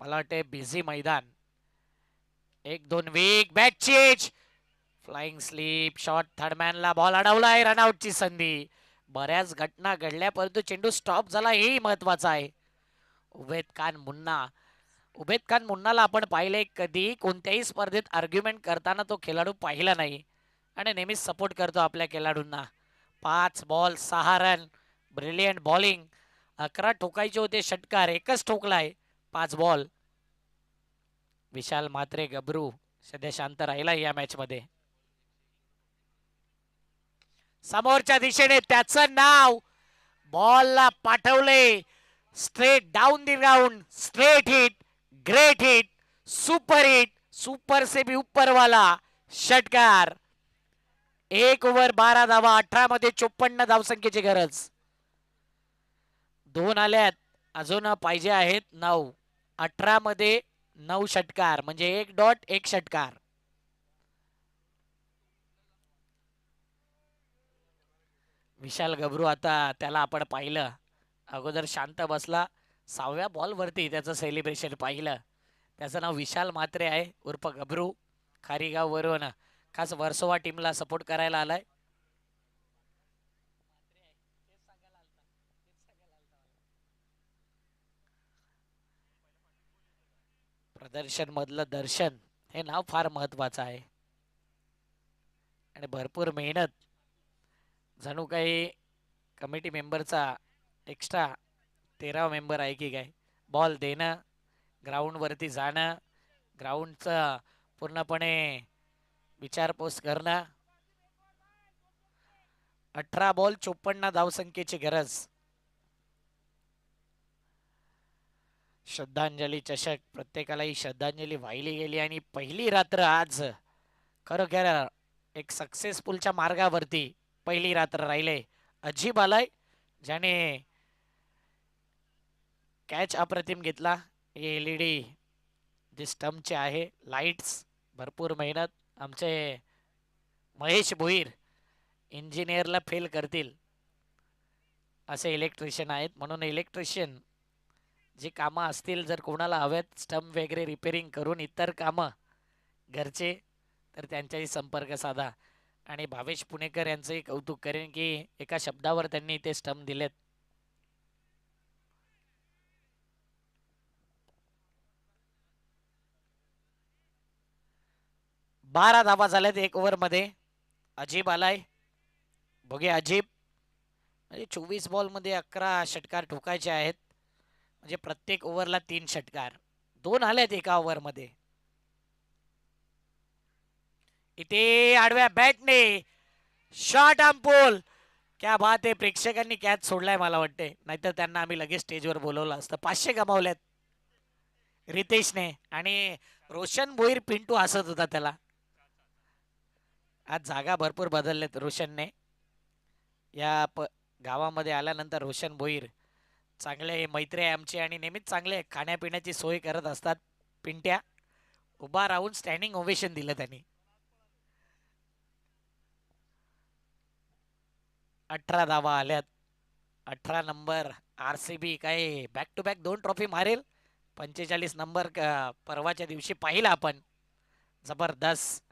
मला वाटते बिझी मैदान. 1-2 week bat change. Flying slip shot. थर्डमॅनला बॉल अडवलाय. रनआउटची संधी. बऱ्याच घटना घडल्या परंतु चेंडू स्टॉप झाला हेही महत्वाचं आहे. उबेद खान मुन्नाला आपण पाहिले कधी कोणत्याही स्पर्धेत आर्ग्युमेंट करताना तो खेळाडू पाहिला नाही आणि नेहमीच सपोर्ट करतो आपल्या खेळाडूंना. 5 बॉल 6 रन. Brilliant bowling. 11 ठोकायचे होते षटकार, एकच ठोकलाय. 5 बॉल. विशाल म्हात्रे गबरू सध्या शांत राहिला या मॅच मध्ये. समोरच्या दिशेने त्याचं नाव. बॉलला पाठवले straight down the ground. Straight hit, great hit, super hit, super से भी ऊपर वाला षटकार. 1 ओव्हर 12 धावा. 18 मध्ये 54 धावसंख्येची गरज. 2 आल्यात, अजून पाहिजे आहेत 9. 18 मध्ये 9 षटकार म्हणजे 1 डॉट 1 षटकार. विशाल गबरू, आता त्याला आपण पाहिलं अगोदर शांत बसला. 6व्या बॉल वरती त्याचं सेलिब्रेशन पाहिलं. त्याचं नाव विशाल म्हात्रे आहे उर्फ गबरू. खारीगाव वरून खास वर्सोवा टीमला सपोर्ट करायला आलाय. प्रदर्शन मधलं दर्शन हे नाव फार महत्वाचं आहे आणि भरपूर मेहनत जणू काही कमिटी मेंबरचा एक्स्ट्रा 13 मेंबर आहे की काय. बॉल देणं, ग्राउंडवरती जाणं, ग्राउंडचं पूर्णपणे विचारपूस करणं. 18 बॉल 54 धावसंख्येची गरज. श्रद्धांजली चषक प्रत्येकाला ही श्रद्धांजली वाहिली गेली आणि पहिली रात्र आज खरोखर एक सक्सेसफुलच्या मार्गावरती पहिली रात्र राहिले. अजीब आलाय ज्याने कॅच अप्रतिम घेतला. हे LED जे स्टंपचे आहे, लाईट्स, भरपूर मेहनत. आमचे महेश भोईर इंजिनियरला फेल करतील असे इलेक्ट्रिशियन आहेत. म्हणून इलेक्ट्रिशियन जी कामं असतील जर कोणाला हवेत स्टंप वगैरे रिपेरिंग करून इतर कामं घरचे, तर त्यांच्याशी संपर्क साधा. आणि भावेश पुणेकर यांचंही कौतुक करेन की एका शब्दावर त्यांनी ते स्टंप दिलेत. बारा धावा झाल्यात एक ओव्हरमध्ये. अजीब आलाय. बघूया अजीब. म्हणजे 24 बॉलमध्ये 11 षटकार ठोकायचे आहेत. म्हणजे प्रत्येक ओव्हरला 3 षटकार. 2 आलेत एका ओव्हरमध्ये. इथे आडव्या बॅटने शॉट पोल. क्या बात आहे. प्रेक्षकांनी कॅच सोडलाय मला वाटते, नाहीतर त्यांना आम्ही लगेच स्टेजवर बोलवलं असतं. 500 गमावल्यात रितेशने. आणि रोशन भोईर पिंटू हसत होता त्याला. आज जागा भरपूर बदललेत रोशनने. या गावामध्ये आल्यानंतर रोशन भोईर चांगले मैत्री आहे आमची आणि नेहमीच चांगले खाण्यापिण्याची सोय करत असतात. पिंट्या उभा राहून स्टँडिंग ओवेशन दिलं त्यांनी. 18 धावा आल्यात. 18 नंबर RCB काय बॅक टू बॅक 2 ट्रॉफी मारेल. 45 नंबर परवाच्या दिवशी पाहिला आपण. जबरदस्त.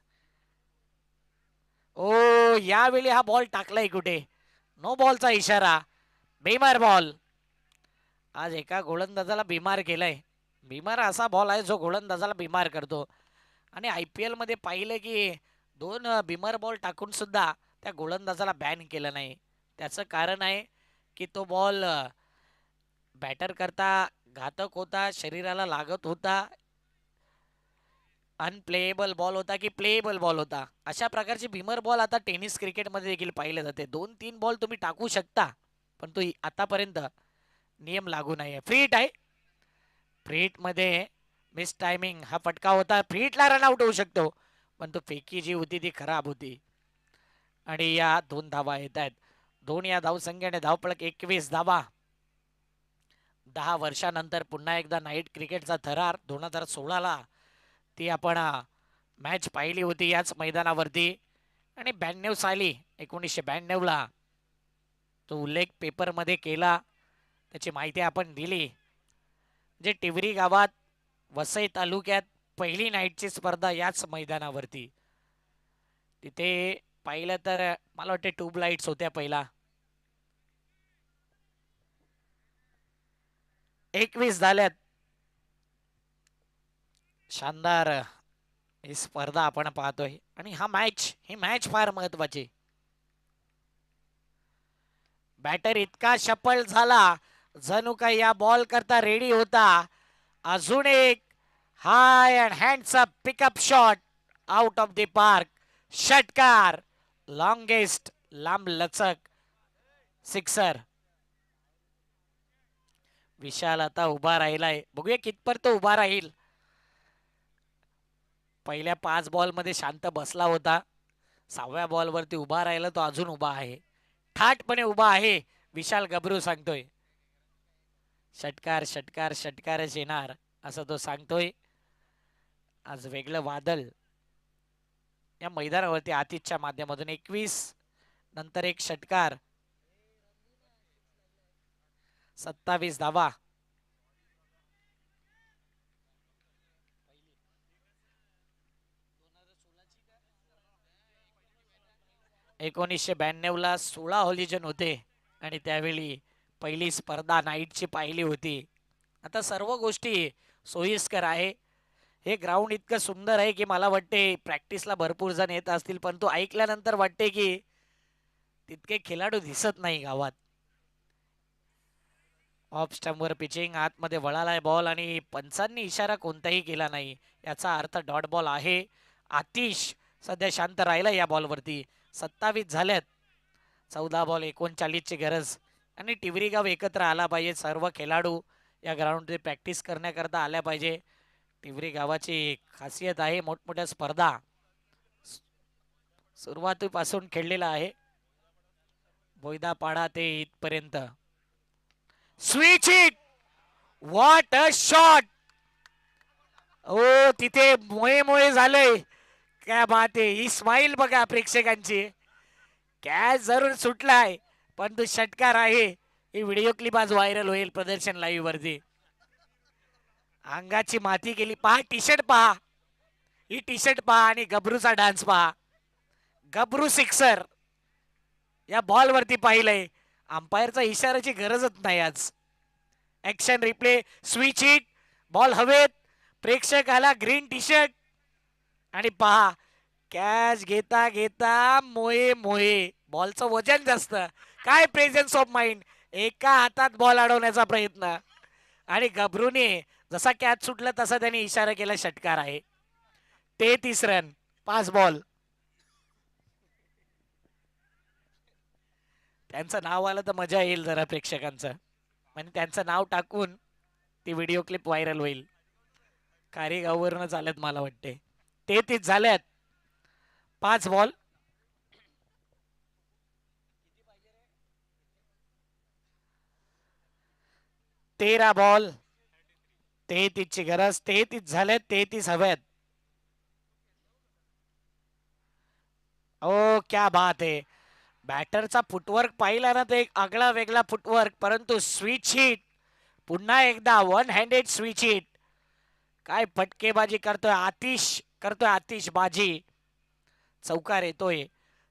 ओ यावेळी हा बॉल टाकलाय कुठे. नो बॉलचा इशारा. बेमार बॉल. आज एका गोलंदाजाला बिमार केलंय. बिमार असा बॉल आहे जो गोलंदाजाला बिमार करतो. आणि IPL मध्ये पाहिलं की 2 बिमार बॉल टाकून सुद्धा त्या गोलंदाजाला बॅन केलं नाही. त्याचं कारण आहे की तो बॉल बॅटर करता घातक होता, शरीराला लागत होता, अनप्लेएबल बॉल होता की प्लेएबल बॉल होता. अशा प्रकारचे बिमर बॉल आता टेनिस क्रिकेटमध्ये देखील पाहिले जाते. 2-3 बॉल तुम्ही टाकू शकता, पण तो आतापर्यंत नियम लागू नाही आहे. फ्री हिट आहे. फ्री हिट मध्ये मिस टायमिंग हा फटका होता. फ्री हिटला रन आउट होऊ शकतो, पण तो फेकी जी होती ती खराब होती. आणि या 2 धावा येत आहेत. 2 या धावसंख्येने धावपळक 21 धावा. 10 वर्षानंतर पुन्हा एकदा नाईट क्रिकेटचा थरार 2016ला ती आपण मॅच पाहिली होती याच मैदानावरती. आणि 92 साली 1992ला तो उल्लेख पेपरमध्ये केला, त्याची माहिती आपण दिली. जे टिवरी गावात वसई तालुक्यात पहिली नाईटची स्पर्धा याच मैदानावरती. तिथे पाहिलं तर मला वाटते ट्यूबलाईट्स होत्या पहिला. 21 झाल्यात. शानदार ही स्पर्धा आपण पाहतोय आणि ही मॅच फार महत्वाची. बॅटर इतका शफल झाला जणू काही या बॉल करता रेडी होता. अजून एक high and hands up pickup shot out of the park. षटकार. लॉंगेस्ट लांब लचक सिक्सर. विशाल आता उभा राहिलाय. बघूया कितपर तो उभा राहील. पहिल्या 5 बॉल मध्ये शांत बसला होता. 6व्या बॉल वरती उभा राहिला. तो अजून उभा आहे, ठाटपणे उभा आहे. विशाल गबरू सांगतोय षटकार षटकार षटकारच येणार असं तो सांगतोय. आज वेगळं वादळ या मैदानावरती आतिथच्या माध्यमातून. 21 नंतर एक षटकार. 27 धावा. एकोणीसशे 92ला 16 हॉलिजन होते आणि त्यावेळी पहिली स्पर्धा नाईटची पाहिली होती. आता सर्व गोष्टी सोयीस्कर आहे. हे ग्राउंड इतकं सुंदर आहे की मला वाटते प्रॅक्टिसला भरपूर जण येत असतील, पण तो ऐकल्यानंतर वाटते की तितके खेळाडू दिसत नाही गावात. ऑफ स्टंपवर पिचिंग आतमध्ये वळालाय बॉल आणि पंचांनी इशारा कोणताही केला नाही, याचा अर्थ डॉट बॉल आहे. आतिश सध्या शांत राहिला या बॉलवरती. 27 झाल्यात. 14 बॉल 39 ची गरज आणि टिवरी गाव एकत्र आला पाहिजे. सर्व खेळाडू या ग्राउंडवर प्रॅक्टिस करण्याकरता आल्या पाहिजे. टिवरी गावाची खासियत आहे मोठमोठ्या स्पर्धा सुरुवातीपासून खेळलेला आहे. बोयदापाडा ते इथपर्यंत. Switch it, what a shot. Oh तिथे मोये मोये झालंय. काय बात आहे. ही स्माईल बघा प्रेक्षकांची. कॅच जरूर सुटलाय पण तो षटकार आहे. ही व्हिडिओ क्लिप आज व्हायरल होईल प्रदर्शन लाईव्ह वरती. अंगाची माती केली पहा. टी शर्ट पहा, ही टी शर्ट पहा आणि गबरूचा डान्स पहा. गबरू सिक्सर या बॉल वरती पाहिलंय. अंपायरचा इशाराची गरजच नाही आज. Action replay, switch it, ball हवेत, प्रेक्षक आला ग्रीन टी शर्ट आणि पहा कॅच घेता घेता मोये मोये. बॉलचं वजन जास्त, काय प्रेझेन्स ऑफ माइंड. एका हातात बॉल अडवण्याचा प्रयत्न आणि गबरूने जसा कॅच सुटला तसा त्यांनी इशारा केला षटकार आहे. 33 रन, 5 बॉल. त्यांचं नाव आलं तर मजा येईल जरा प्रेक्षकांचं, म्हणजे त्यांचं नाव टाकून ती व्हिडिओ क्लिप व्हायरल होईल. कारेगाववरनं चालत मला वाटते. 33 झाल्यात, 5 बॉल. तेरा बॉल, 33 ची गरज. 33 झाल्यात, 33 हव्यात. ओ क्या बात आहे. बॅटरचा फुटवर्क पाहिला ना तर एक आगळा वेगळा फुटवर्क, परंतु स्विच हिट पुन्हा एकदा वन हँडेड स्विच हिट. काय फटकेबाजी करतोय आतिश, करतोय आतिश बाजी. चौकार येतोय.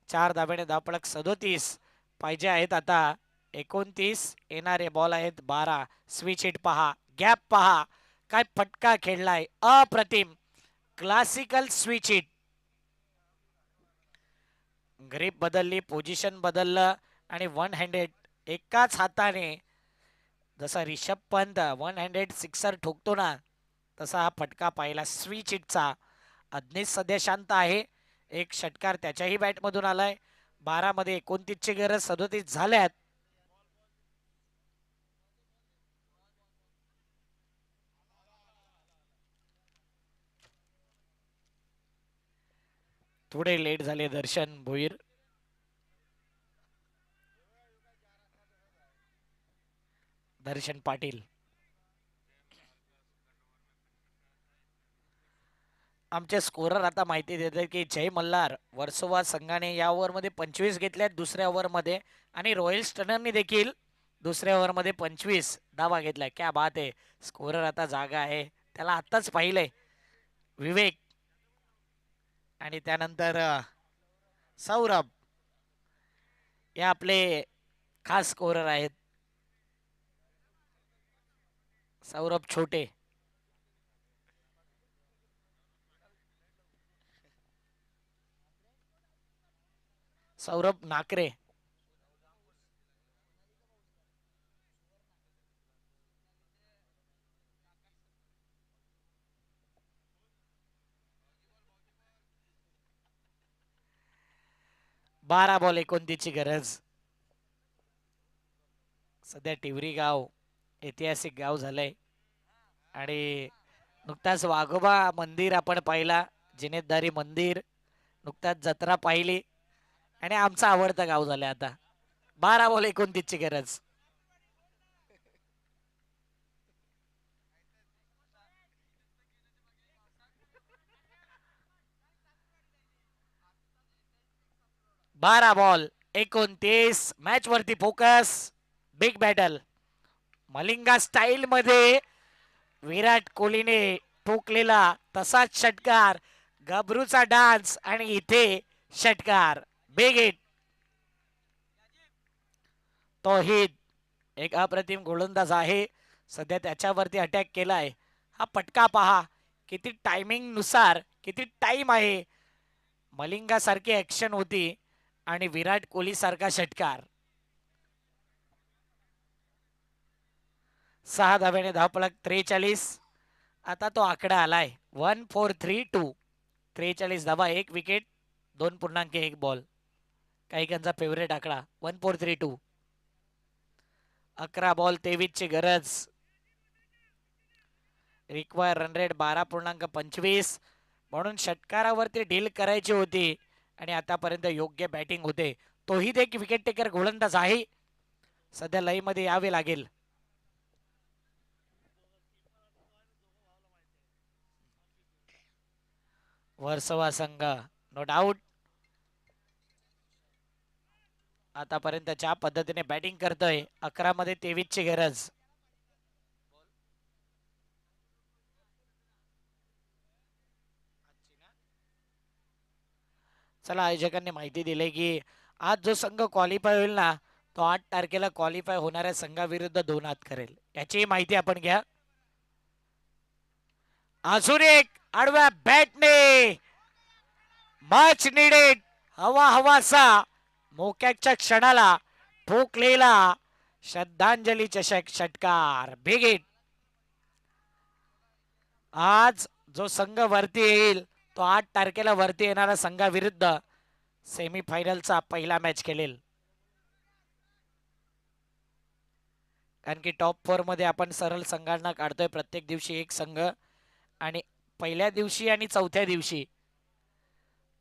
4 धाब्याने धापळक 37 पाहिजे आहेत आता. 29 येणारे बॉल आहेत 12. स्विच हिट पहा, गॅप पहा, काय फटका खेळलाय. अप्रतिम क्लासिकल स्विच हिट. ग्रिप बदलली, पोझिशन बदललं आणि वन हँडेड एकाच हाताने. जसा Rishabh Pant one handed sixer ठोकतो ना तसा हा फटका पाहिला स्विच हिटचा. अज्ञेश सध्या शांत आहे. एक षटकार त्याच्याही बॅटमधून आलाय. 12 मध्ये 29 ची गरज, 37 झाल्यात. थोडे लेट झाले दर्शन भोईर. दर्शन पाटील. आमचे स्कोरर आता माहिती देतात की जय मल्हार वर्सोवा संघाने या ओव्हरमध्ये 25 घेतल्यात दुसऱ्या ओव्हरमध्ये आणि रॉयल स्टनरने देखील दुसऱ्या ओव्हरमध्ये 25 धावा घेतलाय. क्या बात आहे. स्कोरर आता जागा आहे, त्याला आत्ताच पाहिलंय विवेक. आणि त्यानंतर सौरभ हे आपले खास स्कोरर आहेत. सौरभ छोटे. सौरभ नाकरे. बारा बॉल 29 ची गरज. सध्या टिवरी गाव ऐतिहासिक गाव झालंय आणि नुकताच वाघोबा मंदिर आपण पाहिला, जिनेतदारी मंदिर, नुकताच जत्रा पाहिली आणि आमचं आवडतं गाव झालंय आता. 12 बॉल 29 ची गरज. बारा बॉल 29. मॅच वरती focus. Big battle Malinga style मध्ये विराट कोहलीने ठोकलेला तसाच षटकार, गबरूचा डान्स आणि इथे षटकार. Big hit. तौहीद एक अप्रतिम गोलंदाज आहे, सध्या त्याच्यावरती अटॅक केलाय. हा पटका पहा किती टायमिंग नुसार किती टाइम आहे. मलिंगा सारखी ऍक्शन होती आणि विराट कोहली सारखा षटकार. 6 धाब्याने धावफलक 43. आता तो आकडा आलाय 1432. 43 धाबा, 1 विकेट, 2.1 बॉल. काहीकांचा फेवरेट आकडा 1432. 11 बॉल 23 ची गरज. Require run rate 12.25. म्हणून षटकारावरती डील करायची होती आणि आतापर्यंत योग्य बॅटिंग होते. तोही एक विकेट टेकर गोलंदाज आहे. सध्या लई मध्ये यावे लागेल. वर्सोवा संघ नो डाऊट आतापर्यंत ज्या पद्धतीने बॅटिंग करतोय, 11 मध्ये 23 ची गरज. चला, आयोजकांनी माहिती दिली की आज जो संघ क्वालिफाय होईल ना, तो 8 तारखेला क्वालिफाय होणाऱ्या संघाविरुद्ध 2 हात करेल. याची माहिती आपण घ्या. अजून एक आडव्या बॅटने मच निडेड हवा हवासा मोक्याच्या क्षणाला ठोकलेला श्रद्धांजली चषक षटकार. Big hit. आज जो संघ वरती येईल तो 8 तारखेला वरती येणाऱ्या संघाविरुद्ध सेमीफायनलचा पहिला मॅच खेळेल. कारण की टॉप 4 मध्ये आपण सरळ संघांना काढतोय. प्रत्येक दिवशी एक संघ आणि पहिल्या दिवशी आणि चौथ्या दिवशी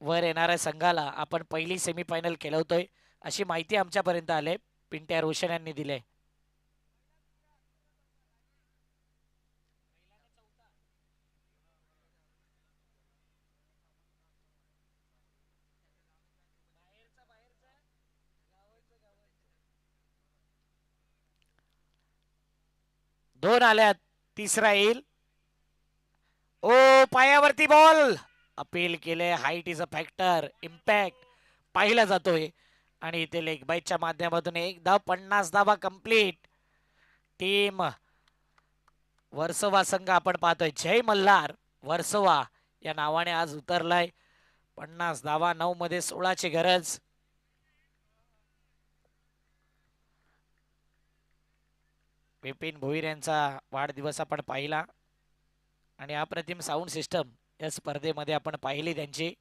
वर येणाऱ्या संघाला आपण पहिली सेमीफायनल खेळवतोय, अशी माहिती आमच्यापर्यंत आले. पिंट्या रोशन यांनी दिले. दोन आल्यात, तिसरा येईल. ओ, पायावरती बॉल अपील केले. Height is a factor. Impact पाहिला जातोय आणि इथे लेग बाईच्या माध्यमातून एक धाव, 50 धावा कंप्लीट. टीम वर्सोवा संघ आपण पाहतोय. जय मल्हार वर्सोवा या नावाने आज उतरलाय. 50 धावा, 9 मध्ये 16 ची गरज. विपिन भोईर यांचा वाढदिवस आपण पाहिला आणि अप्रतिम साऊंड सिस्टम या स्पर्धेमध्ये आपण पाहिली त्यांची.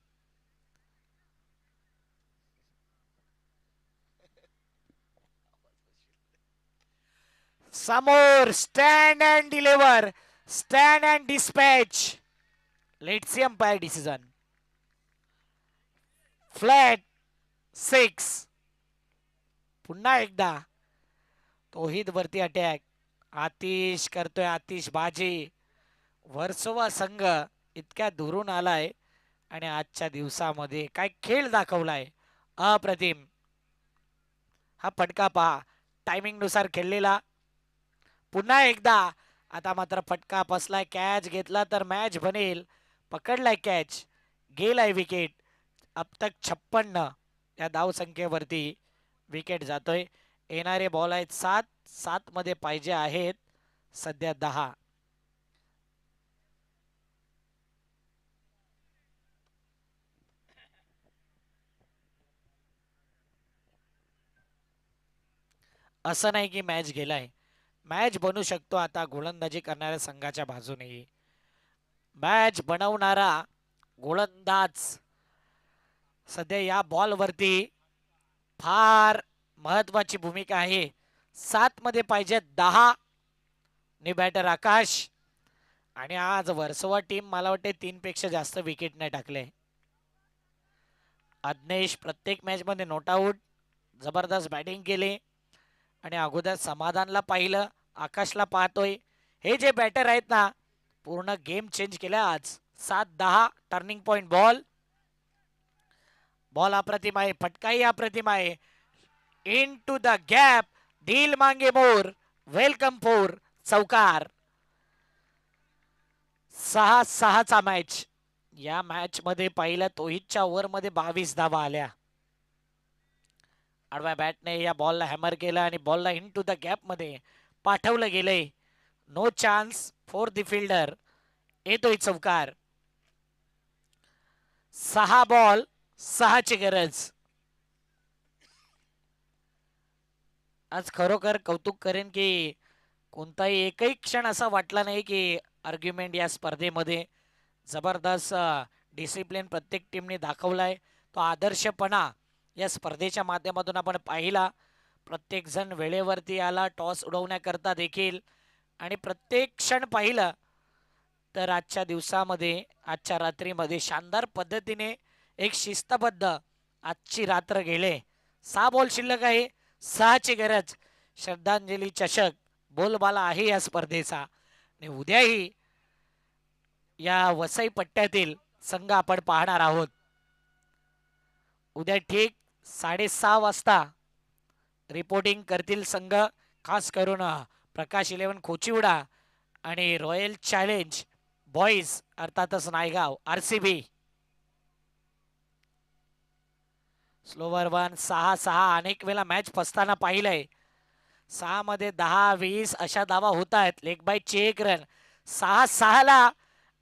समोर stand and deliver, stand and dispatch. Let's see umpire decision. Flat 6. पुन्हा एकदा तोहिद वरती अटॅक. आतिश करतोय, आतिषबाजी. वर्सोवा संघ इतक्या दुरून आलाय आणि आजच्या दिवसामध्ये काय खेळ दाखवलाय, अप्रतिम. हा फटका पहा, टायमिंग नुसार खेळलेला. पुन्हा एकदा आता मात्र फटका बसलाय. कॅच घेतला तर मॅच बनेल. पकडलाय कॅच, गेलाय विकेट. अब तक 56 या धाव संख्येवरती विकेट जातोय. येणारे बॉल आहेत 7. 7 मध्ये पाहिजे आहेत सध्या 10. असं नाही की मॅच गेलाय, मॅच बनू शकतो. आता गोलंदाजी करणाऱ्या संघाच्या बाजूने मॅच बनवणारा गोलंदाज सध्या या बॉल वरती फार महत्वाची भूमिका आहे. 7 मध्ये पाहिजे 10. नि बॅटर आकाश. आणि आज वर्सोवा टीम मला वाटते 3 पेक्षा जास्त विकेट नाही टाकले. अज्ञेश प्रत्येक मॅच मध्ये नॉट आउट. जबरदस्त बॅटिंग केली आणि अगोदर समाधानला पाहिलं, आकाशला पाहतोय. हे जे बॅटर आहेत ना, पूर्ण गेम चेंज केला आज. 7-10 टर्निंग पॉइंट बॉल. बॉल अप्रतिम आहे, फटकाही अप्रतिम आहे. इन टू द गॅप, दिल मांगे मोर, वेलकम फोर, चौकार. 6-6 चा मॅच. या मॅच मध्ये पाहिलं तोहितच्या ओव्हर मध्ये 22 धावा आल्या. आडव्या बॅटने या बॉलला हॅमर केला आणि बॉलला इन टू द गॅप मध्ये पाठवलं गेलंय. No chance for the fielder. येतोय चौकार. 6 बॉल 6 ची गरज. आज खरोखर कौतुक करेन की कोणताही एकही क्षण असा वाटला नाही की आर्ग्युमेंट या स्पर्धेमध्ये जबरदस्त डिसिप्लिन प्रत्येक टीमने दाखवलाय. तो आदर्शपणा या स्पर्धेच्या माध्यमातून आपण पाहिला. प्रत्येक जण वेळेवरती आला टॉस उडवण्याकरता देखील आणि प्रत्येक क्षण पाहिलं तर आजच्या दिवसामध्ये आजच्या रात्रीमध्ये शानदार पद्धतीने एक शिस्तबद्ध आजची रात्र गेले. 6 बॉल शिल्लक आहे. 6ची गरज. श्रद्धांजली चषक बोलबाला आहे या स्पर्धेचा आणि उद्याही या वसई पट्ट्यातील संघ आपण पाहणार आहोत. उद्या ठीक 6:30 वाजता रिपोर्टिंग करतील संघ, खास करून प्रकाश 11 कोचिवडा आणि रॉयल चॅलेंज बॉईज अर्थातच नायगाव RCB. स्लोवर वन 6-6 अनेक वेळा मॅच फसताना पाहिलंय. 6 मध्ये 10-20 अशा धावा होत आहेत. Leg बायची 1 run. 6-6 ला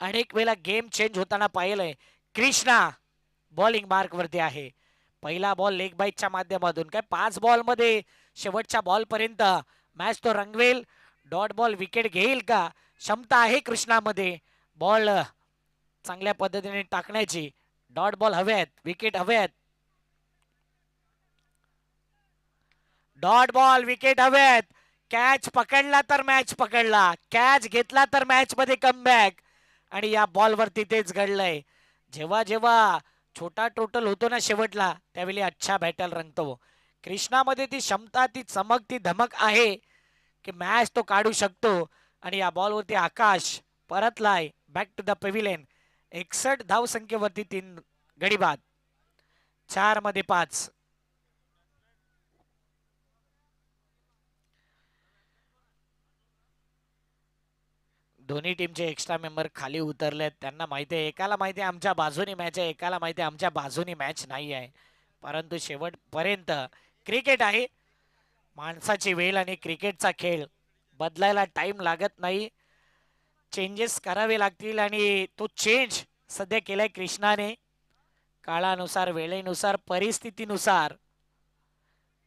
अनेक वेळा गेम चेंज होताना पाहिलंय. कृष्णा बॉलिंग मार्क वरती आहे. पहिला बॉल लेग बाईटच्या माध्यमातून काय 5 बॉल मध्ये शेवटच्या बॉल पर्यंत मॅच तो रंगवेल. डॉट बॉल विकेट घेईल का? क्षमता आहे कृष्णामध्ये बॉल चांगल्या पद्धतीने टाकण्याची. डॉट बॉल हवे आहेत, विकेट हवे आहेत. डॉट बॉल विकेट हवे आहेत. कॅच पकडला तर मॅच पकडला, कॅच घेतला तर मॅच मध्ये कमबॅक. आणि या बॉलवरती तेच घडलंय. जेव्हा जेव्हा छोटा टोटल होतो ना शेवटला त्यावेळी अच्छा बॅटल रंगतो. कृष्णामध्ये ती क्षमता, ती चमक, ती धमक आहे की मॅच तो काढू शकतो. आणि या बॉलवरती आकाश परतलाय बॅक टू द पेव्हिलियन. 61 धावसंख्येवरती 3 गडी बाद. 4 मध्ये 5. दोन्ही टीमचे एक्स्ट्रा मेंबर खाली उतरलेत. त्यांना माहिती आहे, एकाला माहिती आहे आमच्या बाजूनी मॅच आहे, एकाला माहिती आहे आमच्या बाजूनी मॅच नाही आहे. परंतु शेवटपर्यंत क्रिकेट आहे. माणसाची वेळ आणि क्रिकेटचा खेळ बदलायला टाइम लागत नाही. चेंजेस करावे लागतील आणि तो चेंज सध्या केलाय कृष्णाने. काळानुसार, वेळेनुसार, परिस्थितीनुसार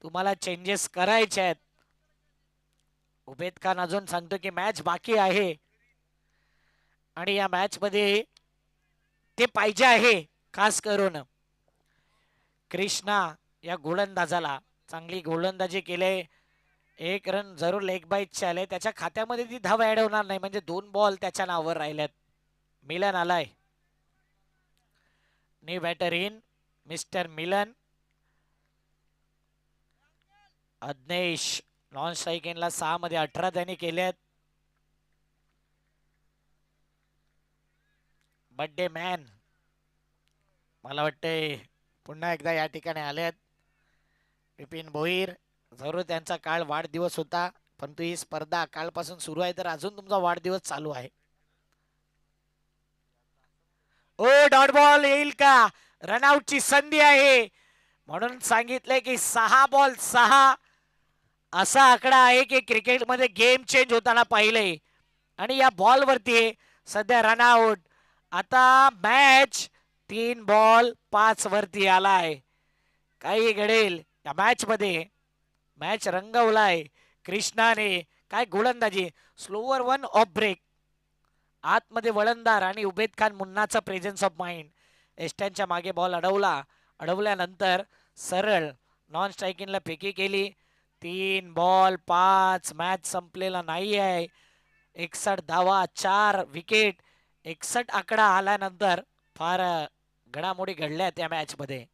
तुम्हाला चेंजेस करायचे आहेत. उबेद खान अजून सांगतो की मॅच बाकी आहे आणि या मॅच मध्ये ते पाहिजे आहे. खास करून कृष्णा या गोलंदाजाला चांगली गोलंदाजी केले. 1 रन जरूर लेग बाईटचे आले. त्याच्या खात्यामध्ये ती धाव ऍड होणार नाही, म्हणजे 2 बॉल त्याच्या नावावर राहिल्यात. मिलन आलाय. New batter in mister Milan. Adnyesh non strike इनला 6 मध्ये 18 त्यांनी केल्यात. बर्थडे मॅन मला वाटतंय पुन्हा एकदा या ठिकाणी आलेत. विपिन भोईर. जरूर त्यांचा काल वाढदिवस होता, परंतु ही स्पर्धा कालपासून सुरू आहे तर अजून तुमचा वाढदिवस चालू आहे. ओ डॉट बॉल येईल का? रनआउटची संधी आहे म्हणून सांगितलंय की 6 बॉल 6 असा आकडा आहे की क्रिकेटमध्ये गेम चेंज होताना पाहिलंय. आणि या बॉल वरती सध्या रनआउट. आता मॅच 3 बॉल 5 वरती आलाय. काही घडेल या मॅच मध्ये. मॅच रंगवलाय कृष्णाने. काय गोलंदाजी. Slower one off break. आतमध्ये वळणदार आणि उबेद खान मुन्नाचा प्रेझेन्स ऑफ माइंड. एस्टॅनच्या मागे बॉल अडवल्यानंतर सरळ नॉन स्ट्रायकिंगला फेकी केली. 3 बॉल 5. मॅच संपलेला नाही आहे. 61 धावा 4 विकेट. 61 आकडा आल्यानंतर फार घडामोडी घडल्या त्या मॅच मध्ये.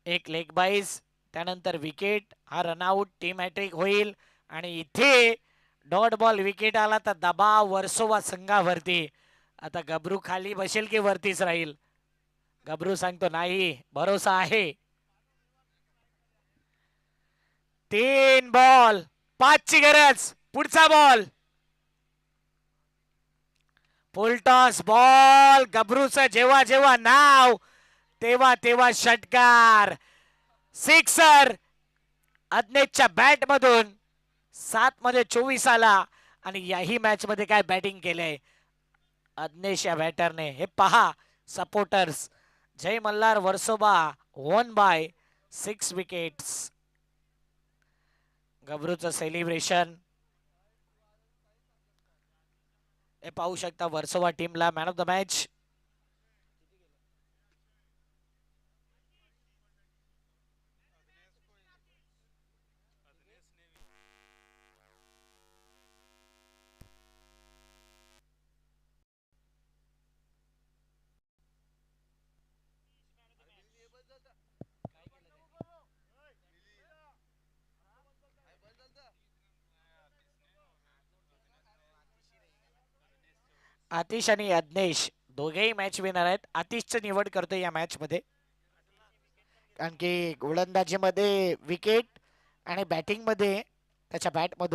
एक लेग बाईज त्यानंतर विकेट. हा रनआउट टीम हॅट्रिक होईल आणि इथे डॉट बॉल विकेट आला तर दबाव वर्सोवा संघावरती. आता गबरू खाली बसेल की वरतीच राहील? गबरू सांगतो नाही, भरोसा आहे. 3 बॉल 5 ची गरज. पुढचा बॉल फुलटॉस बॉल. गबरूचं जेव्हा जेव्हा नाव तेव्हा तेव्हा षटकार. सिक्सर अज्ञेशच्या बॅट मधून. 7 मध्ये 24 आला आणि याही मॅच मध्ये काय बॅटिंग केलंय अज्ञेश या बॅटरने. हे पहा supporters. Jai Malhar Versova won by 6 wickets. गबरूचं सेलिब्रेशन हे पाहू शकता. वर्सोवा टीमला man of the match. Aatish आणि यज्ञेश दोघेही मॅच विनर आहेत. आतिशची निवड करतोय या मॅच मध्ये, कारण की गोलंदाजीमध्ये विकेट आणि बॅटिंग मध्ये त्याच्या बॅट मधून